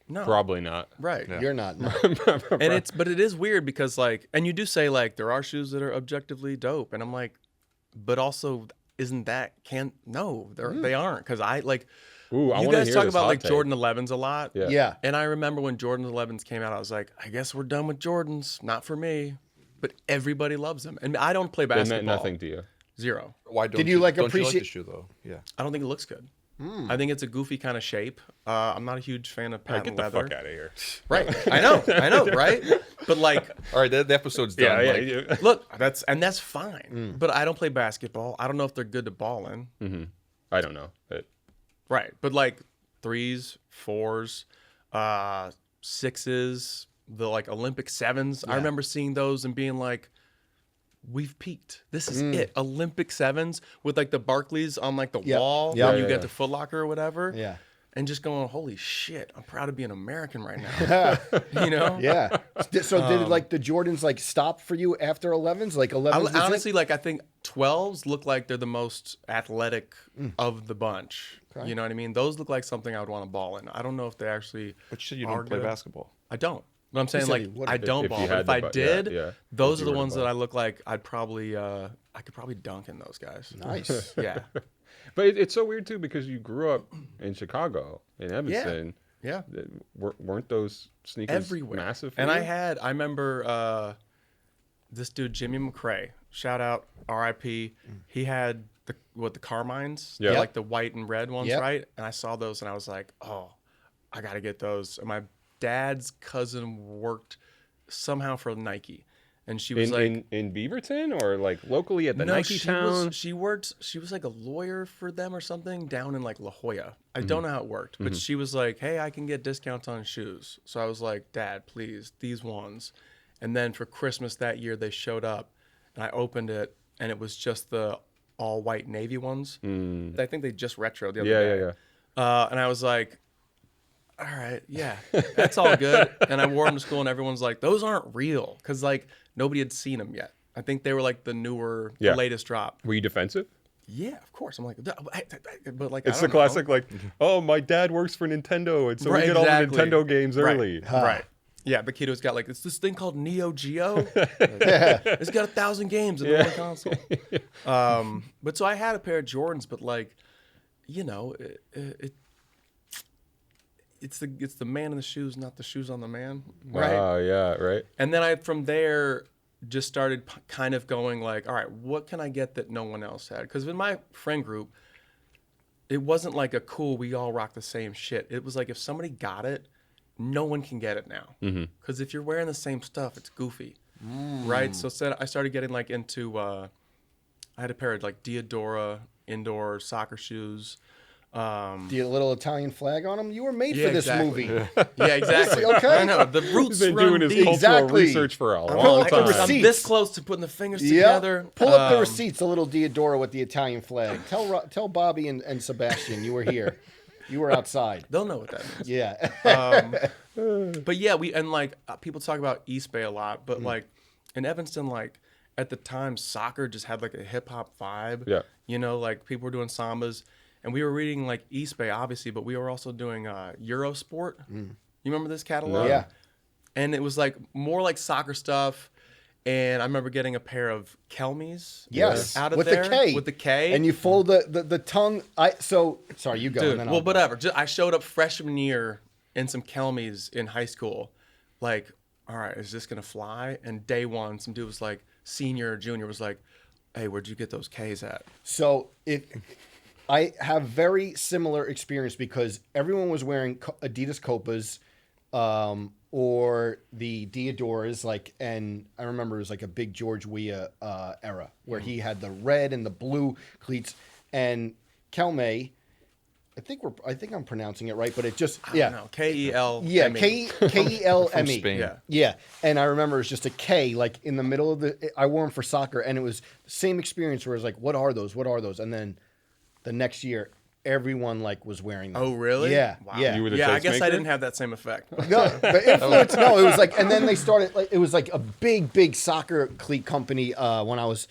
Speaker 4: No.
Speaker 3: Probably not.
Speaker 4: Right.
Speaker 1: You're not. No.
Speaker 4: But it is weird because like, and you do say like there are shoes that are objectively dope, and I'm like, but also isn't that they aren't, because I like.
Speaker 3: Ooh, I
Speaker 4: you
Speaker 3: wanna
Speaker 4: guys
Speaker 3: hear
Speaker 4: talk
Speaker 3: this
Speaker 4: about
Speaker 3: hot
Speaker 4: like
Speaker 3: take.
Speaker 4: Jordan 11s a lot.
Speaker 3: Yeah.
Speaker 4: And I remember when Jordan 11s came out, I was like, I guess we're done with Jordans. Not for me. But everybody loves them, and I don't play
Speaker 3: It
Speaker 4: basketball.
Speaker 3: meant nothing to you.
Speaker 4: Zero.
Speaker 2: Why don't
Speaker 1: Did you like
Speaker 2: don't you like
Speaker 1: appreciate-
Speaker 2: the shoe though? Yeah.
Speaker 4: I don't think it looks good. I think it's a goofy kind of shape. I'm not a huge fan of patent
Speaker 3: Get the
Speaker 4: leather.
Speaker 3: fuck out of here.
Speaker 4: Right. I know, right? But like,
Speaker 2: All right, the episode's done. Like,
Speaker 4: look, that's fine. But I don't play basketball. I don't know if they're good to ball in.
Speaker 3: I don't know.
Speaker 4: Right. But like 3s, 4s, 6s, the like Olympic 7s. I remember seeing those and being like, we've peaked. This is it. Olympic 7s with like the Barclays on like the wall when you get to Foot Locker or whatever.
Speaker 1: Yeah.
Speaker 4: And just going, holy shit, I'm proud to be an American right now. You know?
Speaker 1: Yeah. So did like the Jordans like stop for you after 11s? Like 11s? was it?
Speaker 4: Honestly, like I think 12s look like they're the most athletic of the bunch.
Speaker 1: Okay.
Speaker 4: You know what I mean? Those look like something I would want to ball in. I don't know if they actually.
Speaker 2: but you said you
Speaker 4: are
Speaker 2: don't play
Speaker 4: good.
Speaker 2: basketball.
Speaker 4: I don't. But I'm saying
Speaker 1: said
Speaker 4: like
Speaker 1: he would
Speaker 4: I don't
Speaker 3: if
Speaker 4: ball.
Speaker 3: you
Speaker 4: But
Speaker 3: had
Speaker 4: if
Speaker 3: the
Speaker 4: I
Speaker 3: bu-
Speaker 4: did,
Speaker 3: yeah.
Speaker 4: those
Speaker 3: If
Speaker 4: are
Speaker 3: you
Speaker 4: the
Speaker 3: were to
Speaker 4: ones that
Speaker 3: ball.
Speaker 4: I look like I could probably dunk in those guys.
Speaker 1: Nice.
Speaker 4: Yeah.
Speaker 3: But it's so weird too because you grew up in Chicago, in Evanston.
Speaker 4: Yeah.
Speaker 3: Weren't those sneakers
Speaker 4: Everywhere.
Speaker 3: massive? For
Speaker 4: And
Speaker 3: you?
Speaker 4: I remember this dude Jimmy McCrae, shout out R.I.P. He had the Carmines,
Speaker 3: Yeah.
Speaker 4: like the white and red ones,
Speaker 1: Yep.
Speaker 4: right? And I saw those and I was like, oh, I gotta get those. And my dad's cousin worked somehow for Nike, and she was
Speaker 3: in Beaverton or like locally at the Nike town.
Speaker 4: She was like a lawyer for them or something down in like La Jolla. I don't know how it worked, but she was like, hey, I can get discounts on shoes. So I was like, Dad, please, these ones. And then for Christmas that year, they showed up and I opened it and it was just the all white navy ones. I think they just retro the other day.
Speaker 3: Yeah.
Speaker 4: And I was like, all right, yeah, that's all good. And I wore them to school and everyone's like, those aren't real. Cause like nobody had seen them yet. I think they were like the newer, the latest drop.
Speaker 3: Were you defensive?
Speaker 4: Yeah, of course. I'm like, but like,
Speaker 3: It's
Speaker 4: I
Speaker 3: the
Speaker 4: don't
Speaker 3: classic,
Speaker 4: know.
Speaker 3: like, oh, my dad works for Nintendo, and so we
Speaker 4: Right,
Speaker 3: get all the
Speaker 4: exactly.
Speaker 3: Nintendo games early.
Speaker 4: Right. Yeah, the kiddo's got like, it's this thing called Neo Geo. It's got 1,000 games in the one console. But so I had a pair of Jordans, but like, you know, it's the man in the shoes, not the shoes on the man. Right.
Speaker 3: Oh, yeah, right.
Speaker 4: And then I, from there, just started kind of going like, all right, what can I get that no one else had? Because in my friend group, it wasn't like a cool, we all rock the same shit. It was like if somebody got it, no one can get it now. Because if you're wearing the same stuff, it's goofy. Right? So I started getting like into, I had a pair of like Diodora indoor soccer shoes.
Speaker 1: The little Italian flag on them. You were made for this
Speaker 4: exactly.
Speaker 1: movie.
Speaker 4: Yeah, exactly.
Speaker 1: Okay.
Speaker 4: I know. The roots
Speaker 3: He's been
Speaker 4: run
Speaker 3: doing his
Speaker 4: deep.
Speaker 3: cultural
Speaker 1: Exactly.
Speaker 3: research for a
Speaker 1: Pull
Speaker 3: long
Speaker 1: up the
Speaker 3: time.
Speaker 1: receipt.
Speaker 4: I'm this close to putting the fingers
Speaker 1: Yeah.
Speaker 4: together.
Speaker 1: Pull up the receipts, a little Diodora with the Italian flag. Tell Bobby and Sebastian you were here. You were outside.
Speaker 4: They'll know what that means.
Speaker 1: Yeah.
Speaker 4: But yeah, people talk about East Bay a lot, but like in Evanston, like at the time, soccer just had like a hip hop vibe.
Speaker 3: Yeah.
Speaker 4: You know, like people were doing Sambas, and we were reading like East Bay, obviously, but we were also doing Eurosport. You remember this catalog?
Speaker 1: Yeah.
Speaker 4: And it was like more like soccer stuff. And I remember getting a pair of Kelmies.
Speaker 1: Yes.
Speaker 4: Out of
Speaker 1: with
Speaker 4: there
Speaker 1: the K.
Speaker 4: with the K.
Speaker 1: And you fold the tongue. Sorry, you go.
Speaker 4: Dude,
Speaker 1: and then
Speaker 4: well,
Speaker 1: I'll go.
Speaker 4: whatever. I showed up freshman year in some Kelmies in high school. Like, all right, is this going to fly? And day one, some dude was like, senior or junior was like, hey, where'd you get those Ks at?
Speaker 1: So I have very similar experience because everyone was wearing Adidas Copas or the Diodoras, and I remember it was like a big George Weah era where he had the red and the blue cleats, and Kelme I think I'm pronouncing it right, but it just
Speaker 4: I don't know. Kelme.
Speaker 1: Yeah, Kelme.
Speaker 2: Spain.
Speaker 4: Yeah.
Speaker 1: Yeah, and I remember it was just a K, like in the middle of I wore them for soccer, and it was the same experience where it was like, what are those? And then the next year, everyone like was wearing them.
Speaker 4: Oh, really?
Speaker 1: Yeah,
Speaker 4: Wow.
Speaker 1: yeah.
Speaker 3: You were the
Speaker 4: I guess I
Speaker 3: tastemaker?
Speaker 4: didn't have that same effect.
Speaker 1: No, the influence. No, it was like, and then they started. Like, it was like a big soccer cleat company when I was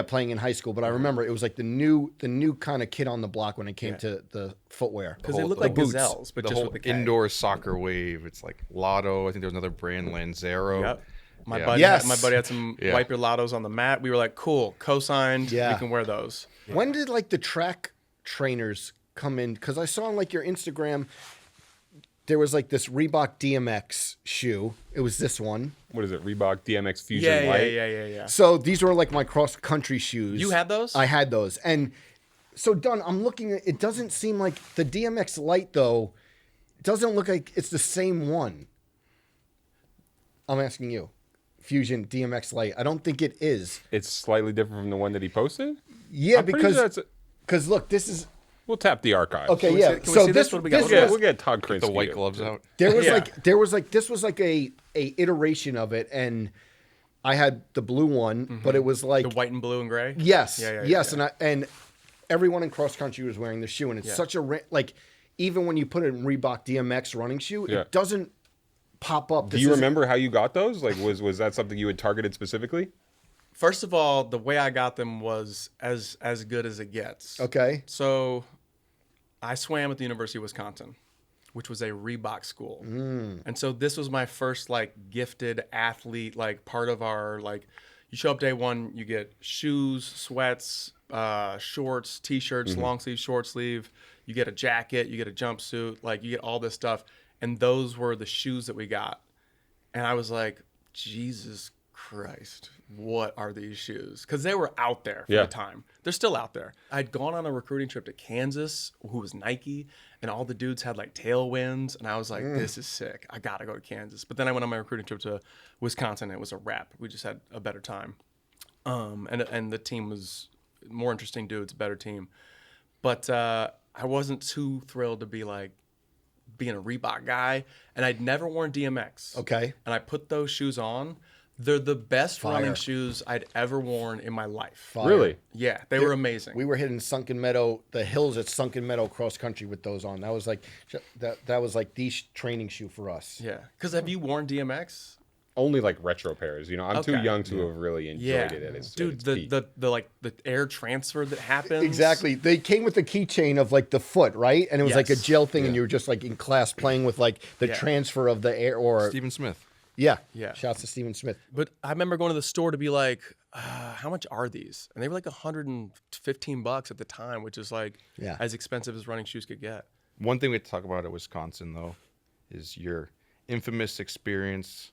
Speaker 1: playing in high school. But I remember it was like the new kind of kid on the block when it came to the footwear.
Speaker 4: Because they look
Speaker 2: the
Speaker 4: like
Speaker 2: boots.
Speaker 4: gazelles, but
Speaker 2: The
Speaker 4: just
Speaker 2: whole
Speaker 4: with the K.
Speaker 2: indoor soccer wave. It's like Lotto. I think there was another brand, Lanzero.
Speaker 4: Yep. My
Speaker 2: Yeah.
Speaker 4: buddy,
Speaker 1: Yes.
Speaker 4: my buddy had some
Speaker 2: Yeah.
Speaker 4: wipe your lottos on the mat. We were like, cool, co-signed.
Speaker 1: Yeah.
Speaker 4: We can wear those.
Speaker 1: When did like the track trainers come in? Because I saw on like your Instagram, there was like this Reebok DMX shoe. It was this one.
Speaker 3: What is it? Reebok DMX Fusion
Speaker 4: Yeah.
Speaker 3: Light?
Speaker 1: So these were like my cross country shoes.
Speaker 4: You had those?
Speaker 1: I had those. And so Dunn, I'm looking at it. Doesn't seem like the DMX Light though. Doesn't look like it's the same one. I'm asking you. Fusion DMX Light. I don't think it is.
Speaker 3: It's slightly different from the one that he posted?
Speaker 1: Yeah,
Speaker 3: I'm pretty sure
Speaker 1: because look, this is
Speaker 3: we'll tap the archives.
Speaker 1: okay.
Speaker 4: we
Speaker 1: Yeah.
Speaker 4: see- can we
Speaker 1: so
Speaker 4: see
Speaker 1: this
Speaker 4: this? What do we got?
Speaker 1: this
Speaker 3: We'll
Speaker 1: was,
Speaker 3: get Todd Krinsky.
Speaker 2: The white gloves out.
Speaker 1: there was
Speaker 4: Yeah.
Speaker 1: this was like a iteration of it, and I had the blue one, but it was like
Speaker 4: The white and blue and gray?
Speaker 1: yes,
Speaker 4: Yeah,
Speaker 1: yes,
Speaker 4: yeah.
Speaker 1: and everyone in cross country was wearing the shoe, and it's such a like even when you put it in Reebok DMX running shoe,
Speaker 3: Yeah.
Speaker 1: it doesn't pop up.
Speaker 3: Do you remember how you got those? Like, was that something you had targeted specifically?
Speaker 4: First of all, the way I got them was as good as it gets.
Speaker 1: Okay.
Speaker 4: So I swam at the University of Wisconsin, which was a Reebok school. And so this was my first like gifted athlete, like part of our like you show up day one, you get shoes, sweats, shorts, t-shirts, long sleeve, short sleeve, you get a jacket, you get a jumpsuit, like you get all this stuff. And those were the shoes that we got. And I was like, Jesus Christ, what are these shoes? Because they were out there for the time. They're still out there. I'd gone on a recruiting trip to Kansas, who was Nike, and all the dudes had like tailwinds. And I was like, this is sick. I got to go to Kansas. But then I went on my recruiting trip to Wisconsin. And it was a wrap. We just had a better time. And the team was more interesting dudes, better team. But I wasn't too thrilled to be like, being a Reebok guy, and I'd never worn DMX.
Speaker 1: Okay.
Speaker 4: And I put those shoes on. They're the best
Speaker 1: Fire.
Speaker 4: running shoes I'd ever worn in my life.
Speaker 1: Fire.
Speaker 3: Really?
Speaker 4: Yeah, they were amazing.
Speaker 1: We were hitting Sunken Meadow, the hills at Sunken Meadow cross country with those on. That was like that was like the training shoe for us.
Speaker 4: Yeah. Because have you worn DMX?
Speaker 3: Only like retro pairs. You know, I'm too
Speaker 4: Okay.
Speaker 3: young to have really enjoyed
Speaker 4: Yeah.
Speaker 3: it at its
Speaker 4: Dude,
Speaker 3: at its peak.
Speaker 4: the like the air transfer that happens.
Speaker 1: Exactly. They came with the keychain of like the foot, right? And it was like a
Speaker 4: Yes.
Speaker 1: gel thing, and you were just like in class playing with like the transfer of the air or
Speaker 2: Stephen Smith.
Speaker 1: yeah.
Speaker 4: Yeah.
Speaker 1: Shouts to Stephen Smith.
Speaker 4: But I remember going to the store to be like, how much are these? And they were like $115 at the time, which is like as expensive as running shoes could get.
Speaker 2: One thing we have to talk about at Wisconsin, though, is your infamous experience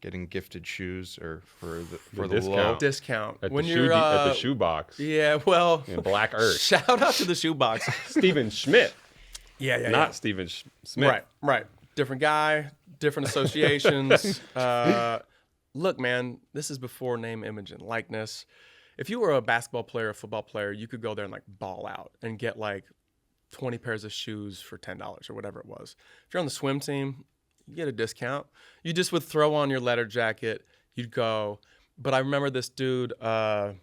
Speaker 2: getting gifted shoes or for the low.
Speaker 3: discount.
Speaker 4: Discount.
Speaker 3: at
Speaker 4: When
Speaker 3: the
Speaker 4: you're
Speaker 3: at the shoe box.
Speaker 4: Yeah, well,
Speaker 3: In Black Earth.
Speaker 4: shout out to the shoebox.
Speaker 3: Stephen Schmidt,
Speaker 4: Yeah,
Speaker 3: not Stephen Smith.
Speaker 4: Right. Different guy, different associations. Look, man, this is before name, image, and likeness. If you were a basketball player, a football player, you could go there and like ball out and get like 20 pairs of shoes for $10 or whatever it was. If you're on the swim team, you get a discount. You just would throw on your leather jacket. You'd go. But I remember this dude, what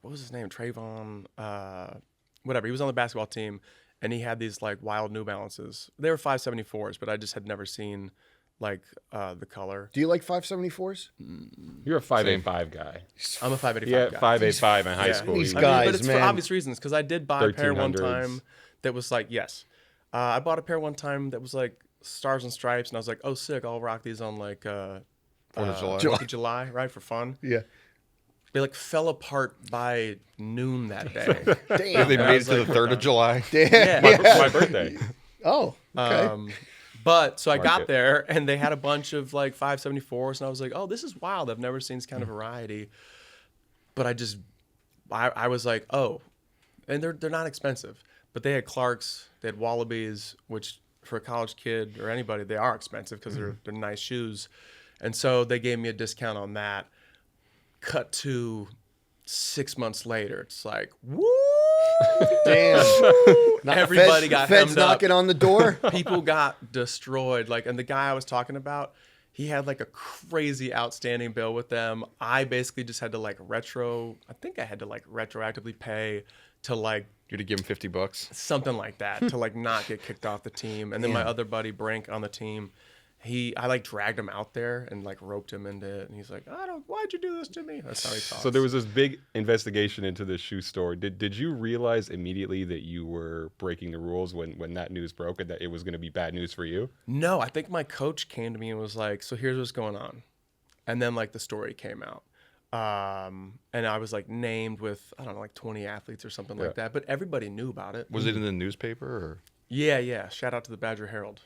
Speaker 4: was his name? Trayvon, whatever. He was on the basketball team, and he had these like wild New Balances. They were 574s, but I just had never seen like the color.
Speaker 1: Do you like 574s?
Speaker 3: You're a 585 guy.
Speaker 4: I'm a 585
Speaker 3: Yeah,
Speaker 4: guy.
Speaker 3: 585 in high
Speaker 4: Yeah.
Speaker 3: school.
Speaker 1: These
Speaker 3: You-
Speaker 1: guys,
Speaker 4: but it's for
Speaker 1: man.
Speaker 4: obvious reasons, because I did buy a pair one
Speaker 3: 1300s.
Speaker 4: time that was like, yes. I bought a pair one time that was like Stars and Stripes, and I was like, oh, sick, I'll rock these on like
Speaker 2: 4th of July.
Speaker 4: 4th of July, right, for fun.
Speaker 1: Yeah.
Speaker 4: They like fell apart by noon that day.
Speaker 1: Damn.
Speaker 2: They
Speaker 4: And I
Speaker 2: made it
Speaker 4: was
Speaker 2: to
Speaker 4: like,
Speaker 2: the 3rd of July.
Speaker 4: yeah.
Speaker 3: my birthday.
Speaker 1: Oh, okay.
Speaker 4: But so I got
Speaker 3: Market.
Speaker 4: there, and they had a bunch of like 574s, and I was like, oh, this is wild. I've never seen this kind of variety. But I was like, oh, and they're not expensive. But they had Clarks, they had Wallabies, which for a college kid or anybody, they are expensive because they're nice shoes. And so they gave me a discount on that. Cut to 6 months later, it's like, woo!
Speaker 1: Damn.
Speaker 4: Everybody got
Speaker 1: Feds
Speaker 4: hemmed up.
Speaker 1: knocking on the door.
Speaker 4: People got destroyed. Like, and the guy I was talking about, he had like a crazy outstanding bill with them. I basically just had to like retroactively pay to like
Speaker 2: You to give him $50.
Speaker 4: something like that to like not get kicked off the team. And then my other buddy Brink on the team, I like dragged him out there and like roped him into it. And he's like, why'd you do this to me? That's how he talks.
Speaker 3: So there was this big investigation into this shoe store. Did you realize immediately that you were breaking the rules when that news broke and that it was going to be bad news for you?
Speaker 4: No, I think my coach came to me and was like, so here's what's going on. And then like the story came out. And I was like named with, I don't know, like 20 athletes or something like that. But everybody knew about it.
Speaker 2: Was it in the newspaper? Or?
Speaker 4: Yeah. Shout out to the Badger Herald.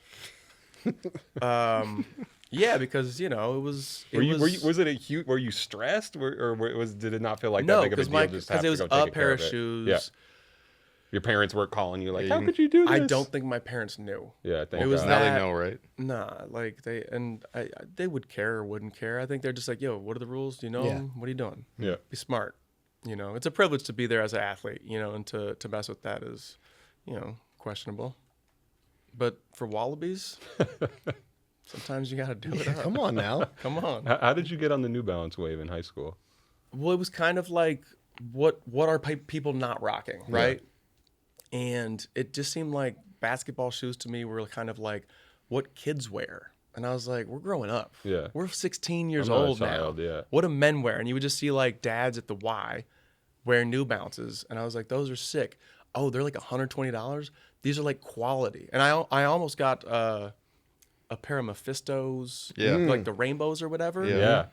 Speaker 4: Yeah, because it was.
Speaker 3: Was it a huge? Were you stressed, or did it not feel like
Speaker 4: no,
Speaker 3: that big of a deal?
Speaker 4: Because it was a pair of shoes.
Speaker 3: Yeah. Your parents weren't calling you like, how could you do this?
Speaker 4: I don't think my parents knew.
Speaker 3: Yeah,
Speaker 4: it was
Speaker 2: now
Speaker 4: that,
Speaker 2: they know, right?
Speaker 4: Nah, like they would care or wouldn't care. I think they're just like, yo, what are the rules? Do you know them? What are you doing?
Speaker 3: Yeah,
Speaker 4: be smart. It's a privilege to be there as an athlete. And to mess with that is, questionable. But for Wallabies, sometimes you got to do it up.
Speaker 1: Come on now.
Speaker 4: Come on.
Speaker 3: How did you get on the New Balance wave in high school?
Speaker 4: Well, it was kind of like, what are people not rocking, right? Yeah. And it just seemed like basketball shoes to me were kind of like what kids wear. And I was like, we're growing up.
Speaker 3: Yeah.
Speaker 4: We're 16 years old now.
Speaker 3: Yeah.
Speaker 4: What do men wear? And you would just see like dads at the Y wearing New Balances. And I was like, those are sick. Oh, they're like $120. These are like quality. And I almost got a pair of Mephistos, like the rainbows or whatever.
Speaker 3: Yeah.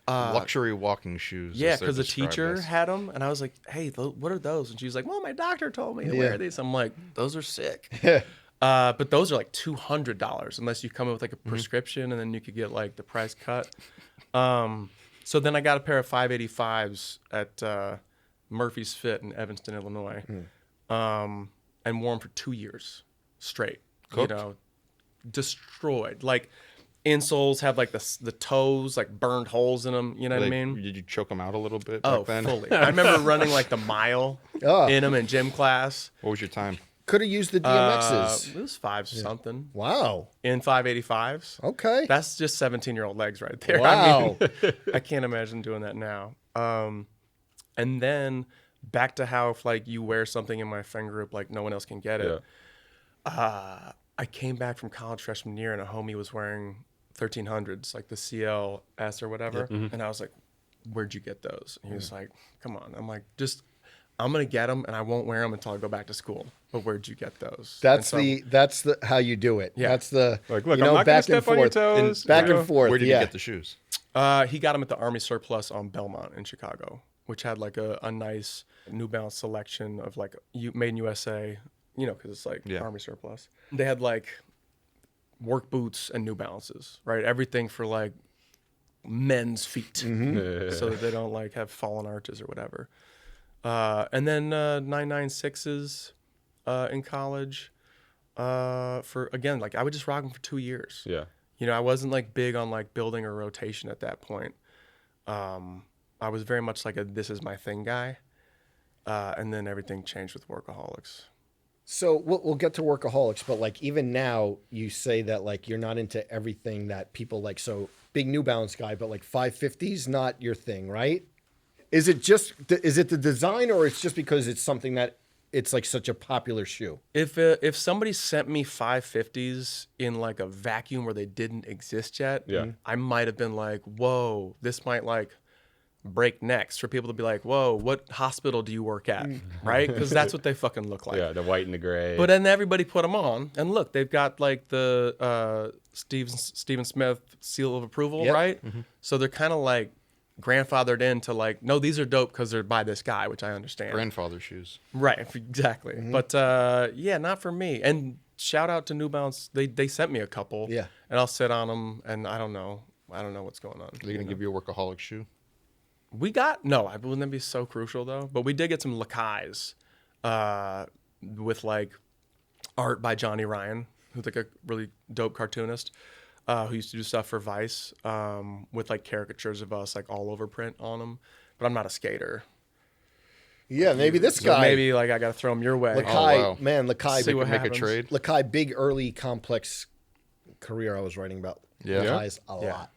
Speaker 2: Luxury walking shoes.
Speaker 4: Yeah, because the teacher had them. And I was like, hey, what are those? And she was like, well, my doctor told me to wear these. I'm like, those are sick. But those are like $200 unless you come in with like a prescription and then you could get like the price cut. So then I got a pair of 585s at Murphy's Fit in Evanston, Illinois. And wore them for 2 years straight.
Speaker 2: Cooked?
Speaker 4: Destroyed. Like insoles have like the toes like burned holes in them. You know what I mean?
Speaker 2: Did you choke them out a little bit back then?
Speaker 4: Fully. I remember running like the mile in them in gym class.
Speaker 2: What was your time?
Speaker 1: Could have used the DMXs.
Speaker 4: It was 5 something.
Speaker 1: Wow.
Speaker 4: In 585s.
Speaker 1: Okay.
Speaker 4: That's just 17-year-old legs right there.
Speaker 1: Wow.
Speaker 4: I mean, I can't imagine doing that now. And then back to how if like you wear something in my friend group, like no one else can get it. Yeah. I came back from college freshman year and a homie was wearing 1300s, like the CLS or whatever. And I was like, where'd you get those? And he was like, come on. I'm like, I'm going to get them and I won't wear them until I go back to school. But where'd you get those?
Speaker 1: That's the how you do it.
Speaker 4: Yeah.
Speaker 1: That's the,
Speaker 3: like, look, I'm not going to step on your toes.
Speaker 1: Back and forth.
Speaker 2: Where did you get the shoes?
Speaker 4: He got them at the Army Surplus on Belmont in Chicago, which had like a nice New Balance selection of like made in USA, because it's like Army Surplus. They had like work boots and New Balances, right? Everything for like men's feet so that they don't like have fallen arches or whatever. And then 996s in college for, again, like I would just rock them for 2 years.
Speaker 3: Yeah.
Speaker 4: I wasn't like big on like building a rotation at that point. I was very much like a this is my thing guy. And then everything changed with Workaholics.
Speaker 1: So we'll get to Workaholics, but like even now you say that like you're not into everything that people like. So big New Balance guy, but like 550s not your thing, right? Is it the design or it's just because it's something that it's like such a popular shoe?
Speaker 4: If somebody sent me 550s in like a vacuum where they didn't exist yet, I might have been like, whoa, this might like break necks for people to be like, whoa, what hospital do you work at? Right? Because that's what they fucking look like.
Speaker 3: Yeah, the white and the gray.
Speaker 4: But then everybody put them on, and look, they've got like the Stephen Smith seal of approval, right? So they're kind of like grandfathered into like, no, these are dope because they're by this guy, which I understand.
Speaker 2: Grandfather shoes. Right,
Speaker 4: exactly. But yeah, not for me. And shout out to New Balance. They sent me a couple.
Speaker 1: Yeah.
Speaker 4: And I'll sit on them, and I don't know what's going on.
Speaker 2: Are they going to give you a Workaholic shoe?
Speaker 4: I wouldn't that be so crucial though? But we did get some Lakais with like art by Johnny Ryan, who's like a really dope cartoonist who used to do stuff for Vice with like caricatures of us like all over print on them. But I'm not a skater.
Speaker 1: Yeah, maybe this guy.
Speaker 4: Maybe like I got to throw him your way.
Speaker 1: Lakai, man, Lakai.
Speaker 4: See what
Speaker 2: make a
Speaker 4: happens.
Speaker 2: trade.
Speaker 1: Lakai, big early complex career I was writing about.
Speaker 2: Yeah.
Speaker 1: Lakai's a lot.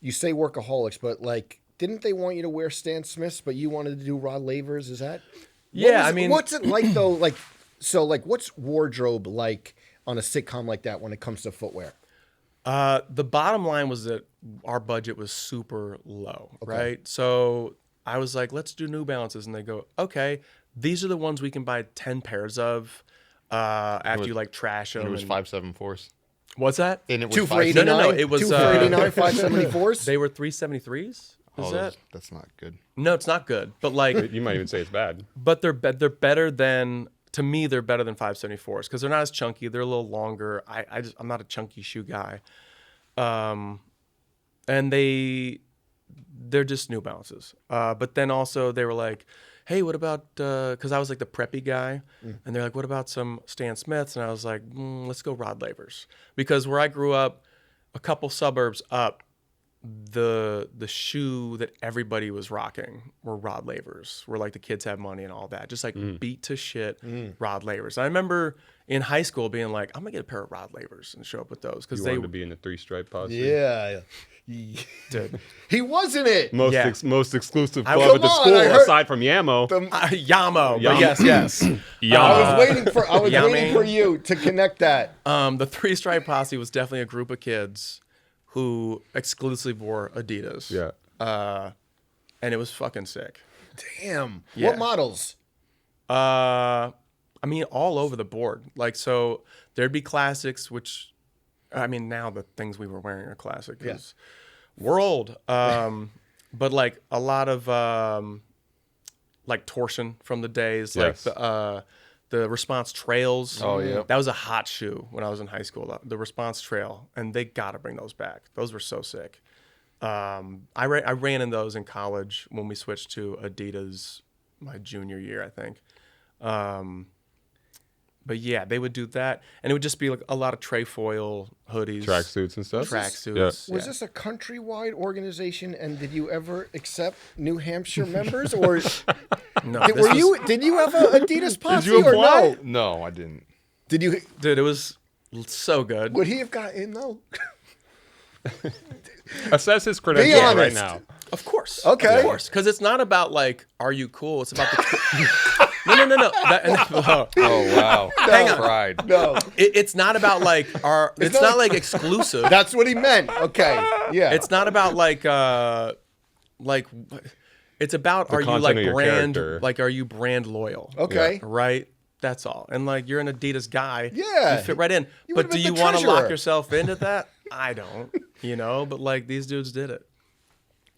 Speaker 1: You say Workaholics, but like, didn't they want you to wear Stan Smiths, but you wanted to do Rod Lavers? Is that?
Speaker 4: Yeah, I mean,
Speaker 1: what's it like though? Like, so like, what's wardrobe like on a sitcom like that when it comes to footwear?
Speaker 4: The bottom line was that our budget was super low, right? So I was like, let's do New Balances. And they go, okay, these are the ones we can buy 10 pairs of after you like trash them.
Speaker 2: It was 574s.
Speaker 4: What's that?
Speaker 2: And it was
Speaker 1: 2 for 89.
Speaker 4: No, it was
Speaker 1: 2 for 89, 574s.
Speaker 4: They were 373s. Is that?
Speaker 2: That's not good.
Speaker 4: No, it's not good. But like,
Speaker 3: You might even say it's bad.
Speaker 4: but they're better than, to me, they're better than 574s because they're not as chunky. They're a little longer. I'm not a chunky shoe guy. And they're just New Balances. But then also they were like, hey, what about, because I was like the preppy guy, and they're like, what about some Stan Smiths? And I was like, let's go Rod Lavers. Because where I grew up, a couple suburbs up, the shoe that everybody was rocking were Rod Lavers, where like the kids have money and all that. Just like beat to shit Rod Lavers. I remember in high school being like, I'm gonna get a pair of Rod Lavers and show up with those because
Speaker 3: You
Speaker 4: they
Speaker 3: wanted to be in the 3-stripe posse.
Speaker 1: Yeah.
Speaker 4: did.
Speaker 1: He wasn't it.
Speaker 3: Most
Speaker 4: Yeah.
Speaker 3: Most exclusive
Speaker 4: I-
Speaker 3: club at the
Speaker 1: Come on,
Speaker 3: school
Speaker 1: I heard-
Speaker 3: aside from Yamo.
Speaker 4: Yamo.
Speaker 3: Yamo.
Speaker 4: But yes.
Speaker 3: Yamo.
Speaker 1: I was waiting
Speaker 4: Yummy.
Speaker 1: for you to connect that.
Speaker 4: The 3-stripe posse was definitely a group of kids who exclusively wore Adidas.
Speaker 3: Yeah.
Speaker 4: And it was fucking sick.
Speaker 1: Damn.
Speaker 4: Yeah.
Speaker 1: What models?
Speaker 4: I mean, all over the board. Like, so there'd be classics, which, I mean, now the things we were wearing are classic because we're old. But like a lot of like torsion from the days,
Speaker 3: Yes.
Speaker 4: like the Response Trails.
Speaker 2: Oh, yeah.
Speaker 4: That was a hot shoe when I was in high school. The Response Trail, and they got to bring those back. Those were so sick. I ran in those in college when we switched to Adidas my junior year, I think. But yeah, they would do that, and it would just be like a lot of trefoil hoodies,
Speaker 3: Tracksuits and stuff.
Speaker 4: tracksuits.
Speaker 1: Was this a countrywide organization, and did you ever accept New Hampshire members, or
Speaker 4: No,
Speaker 1: did,
Speaker 4: this was-
Speaker 1: did you have an Adidas posse
Speaker 3: you
Speaker 1: or
Speaker 3: apply?
Speaker 1: no?
Speaker 2: No, I didn't.
Speaker 1: Did you?
Speaker 4: Dude, it was so good.
Speaker 1: Would he have got in though?
Speaker 3: Assess his credentials right
Speaker 1: honest.
Speaker 3: now.
Speaker 4: Of course.
Speaker 1: Okay.
Speaker 4: Of course. Because it's not about like, are you cool? It's about the. No.
Speaker 2: Oh wow.
Speaker 4: Hang on.
Speaker 2: Pride.
Speaker 1: No,
Speaker 4: It's not about like our. It's not like exclusive.
Speaker 1: that's what he meant. Okay, yeah.
Speaker 4: It's not about like. It's about are you
Speaker 3: content
Speaker 4: like
Speaker 3: of your
Speaker 4: brand
Speaker 3: character.
Speaker 4: like are you brand loyal?
Speaker 1: okay.
Speaker 4: Right. That's all. And like you're an Adidas guy.
Speaker 1: Yeah.
Speaker 4: You fit right in.
Speaker 1: You
Speaker 4: But
Speaker 1: would've
Speaker 4: do
Speaker 1: been
Speaker 4: you
Speaker 1: the
Speaker 4: want to lock
Speaker 1: treasurer.
Speaker 4: yourself into that? I don't. But like these dudes did it.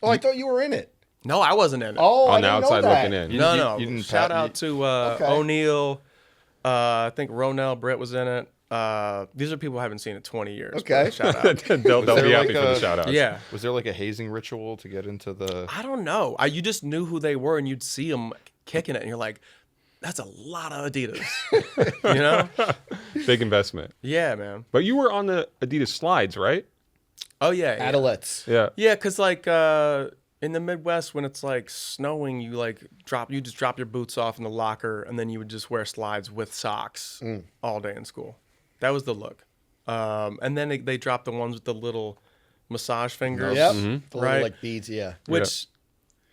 Speaker 1: Oh, I thought you were in it.
Speaker 4: No, I wasn't in it.
Speaker 1: Oh, I
Speaker 3: On the
Speaker 1: didn't know
Speaker 3: outside
Speaker 1: that.
Speaker 3: looking in.
Speaker 4: No.
Speaker 2: you didn't
Speaker 4: Shout
Speaker 2: pat-
Speaker 4: out to
Speaker 1: Okay.
Speaker 4: O'Neal. I think Ronell Britt was in it. These are people I haven't seen in 20 years. but
Speaker 1: Okay.
Speaker 4: Shout out.
Speaker 3: they'll
Speaker 2: there
Speaker 3: be
Speaker 2: like
Speaker 3: happy for the
Speaker 2: a-
Speaker 3: shout outs.
Speaker 4: Yeah.
Speaker 2: Was there like a hazing ritual to get into the?
Speaker 4: I don't know. You just knew who they were and you'd see them kicking it and you're like, that's a lot of Adidas.
Speaker 3: Big investment.
Speaker 4: Yeah, man.
Speaker 3: But you were on the Adidas slides, right?
Speaker 4: Oh, yeah. Yeah,
Speaker 1: Adelettes.
Speaker 3: Yeah.
Speaker 4: yeah, because like in the Midwest, when it's like snowing, you just drop your boots off in the locker and then you would just wear slides with socks all day in school. That was the look. And then they dropped the ones with the little massage fingers.
Speaker 1: Yep. The little
Speaker 4: Right.
Speaker 1: like beads. Yeah.
Speaker 4: Which,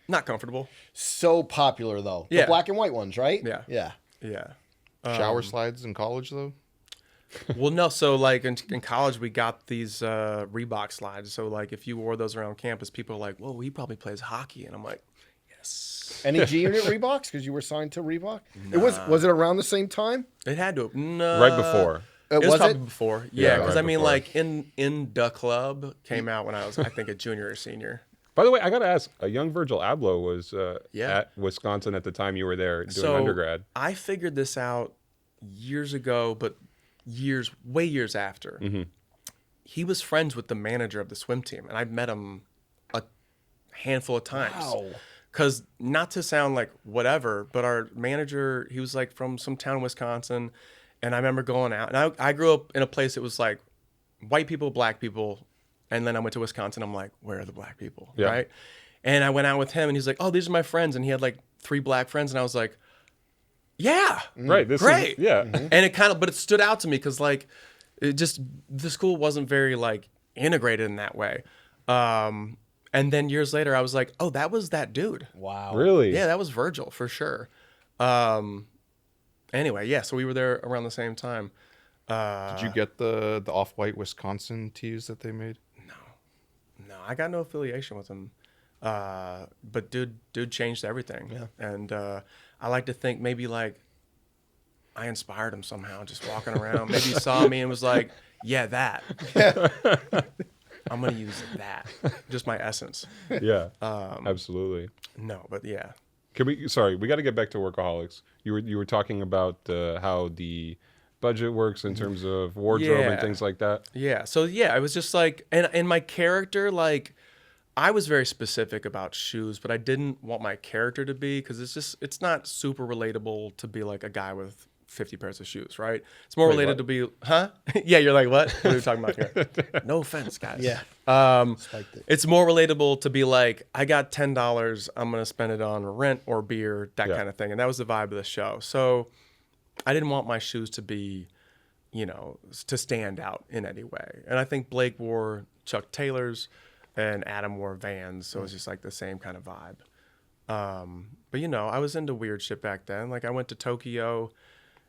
Speaker 4: not comfortable.
Speaker 1: So popular though.
Speaker 4: Yeah.
Speaker 1: The black and white ones, right?
Speaker 4: Yeah.
Speaker 1: Yeah.
Speaker 4: Yeah.
Speaker 2: Shower slides in college though?
Speaker 4: Well, no. So like in college, we got these Reebok slides. So like if you wore those around campus, people are like, "Whoa, he probably plays hockey," and I'm like, "Yes."
Speaker 1: Any G Unit Reeboks? Because you were signed to Reebok. It was it around the same time?
Speaker 4: It had to. No.
Speaker 3: Right before.
Speaker 4: It was
Speaker 1: was
Speaker 4: probably
Speaker 1: it?
Speaker 4: before. Yeah, because
Speaker 3: right
Speaker 4: I mean,
Speaker 3: before.
Speaker 4: like in the club came out when I was, I think, a junior or senior.
Speaker 3: By the way, I got to ask, a young Virgil Abloh was
Speaker 4: Yeah.
Speaker 3: at Wisconsin at the time you were there doing
Speaker 4: So
Speaker 3: undergrad.
Speaker 4: I figured this out years ago, but way years after.
Speaker 3: Mm-hmm.
Speaker 4: He was friends with the manager of the swim team, and I've met him a handful of times.
Speaker 1: Wow.
Speaker 4: Because not to sound like whatever, but our manager, he was like from some town in Wisconsin, and I remember going out, and I grew up in a place that was like white people, black people, and then I went to Wisconsin. I'm like, where are the black people,
Speaker 3: Yeah.
Speaker 4: right? And I went out with him, and he's like, "Oh, these are my friends," and he had like 3 black friends, and I was like, "Yeah,
Speaker 3: right,
Speaker 4: great,
Speaker 3: yeah."
Speaker 4: And it kind of, but it stood out to me because like, it just the school wasn't very like integrated in that way. And then years later, I was like, "Oh, that was that dude."
Speaker 1: Wow.
Speaker 3: Really?
Speaker 4: Yeah, that was Virgil for sure. Anyway, yeah, so we were there around the same time.
Speaker 2: Did you get the off-white Wisconsin tees that they made?
Speaker 4: No, I got no affiliation with him. But dude changed everything.
Speaker 1: Yeah.
Speaker 4: And I like to think maybe like I inspired him somehow, just walking around. Maybe he saw me and was like, "Yeah, that. I'm gonna use that. Just my essence."
Speaker 3: Yeah. Absolutely.
Speaker 4: No, but yeah.
Speaker 3: Sorry, we got to get back to Workaholics. You were talking about how the budget works in terms of wardrobe and things like that.
Speaker 4: Yeah. So yeah, I was just like, and my character, like, I was very specific about shoes, but I didn't want my character to be, because it's not super relatable to be like a guy with 50 pairs of shoes, right? It's more related to be, huh? Yeah, you're like, what? What are we talking about here? No offense, guys.
Speaker 1: Yeah.
Speaker 4: It's more relatable to be like, I got $10, I'm gonna spend it on rent or beer, that kind of thing, and that was the vibe of the show. So I didn't want my shoes to be, to stand out in any way. And I think Blake wore Chuck Taylors and Adam wore Vans, so it was just like the same kind of vibe. But I was into weird shit back then. Like I went to Tokyo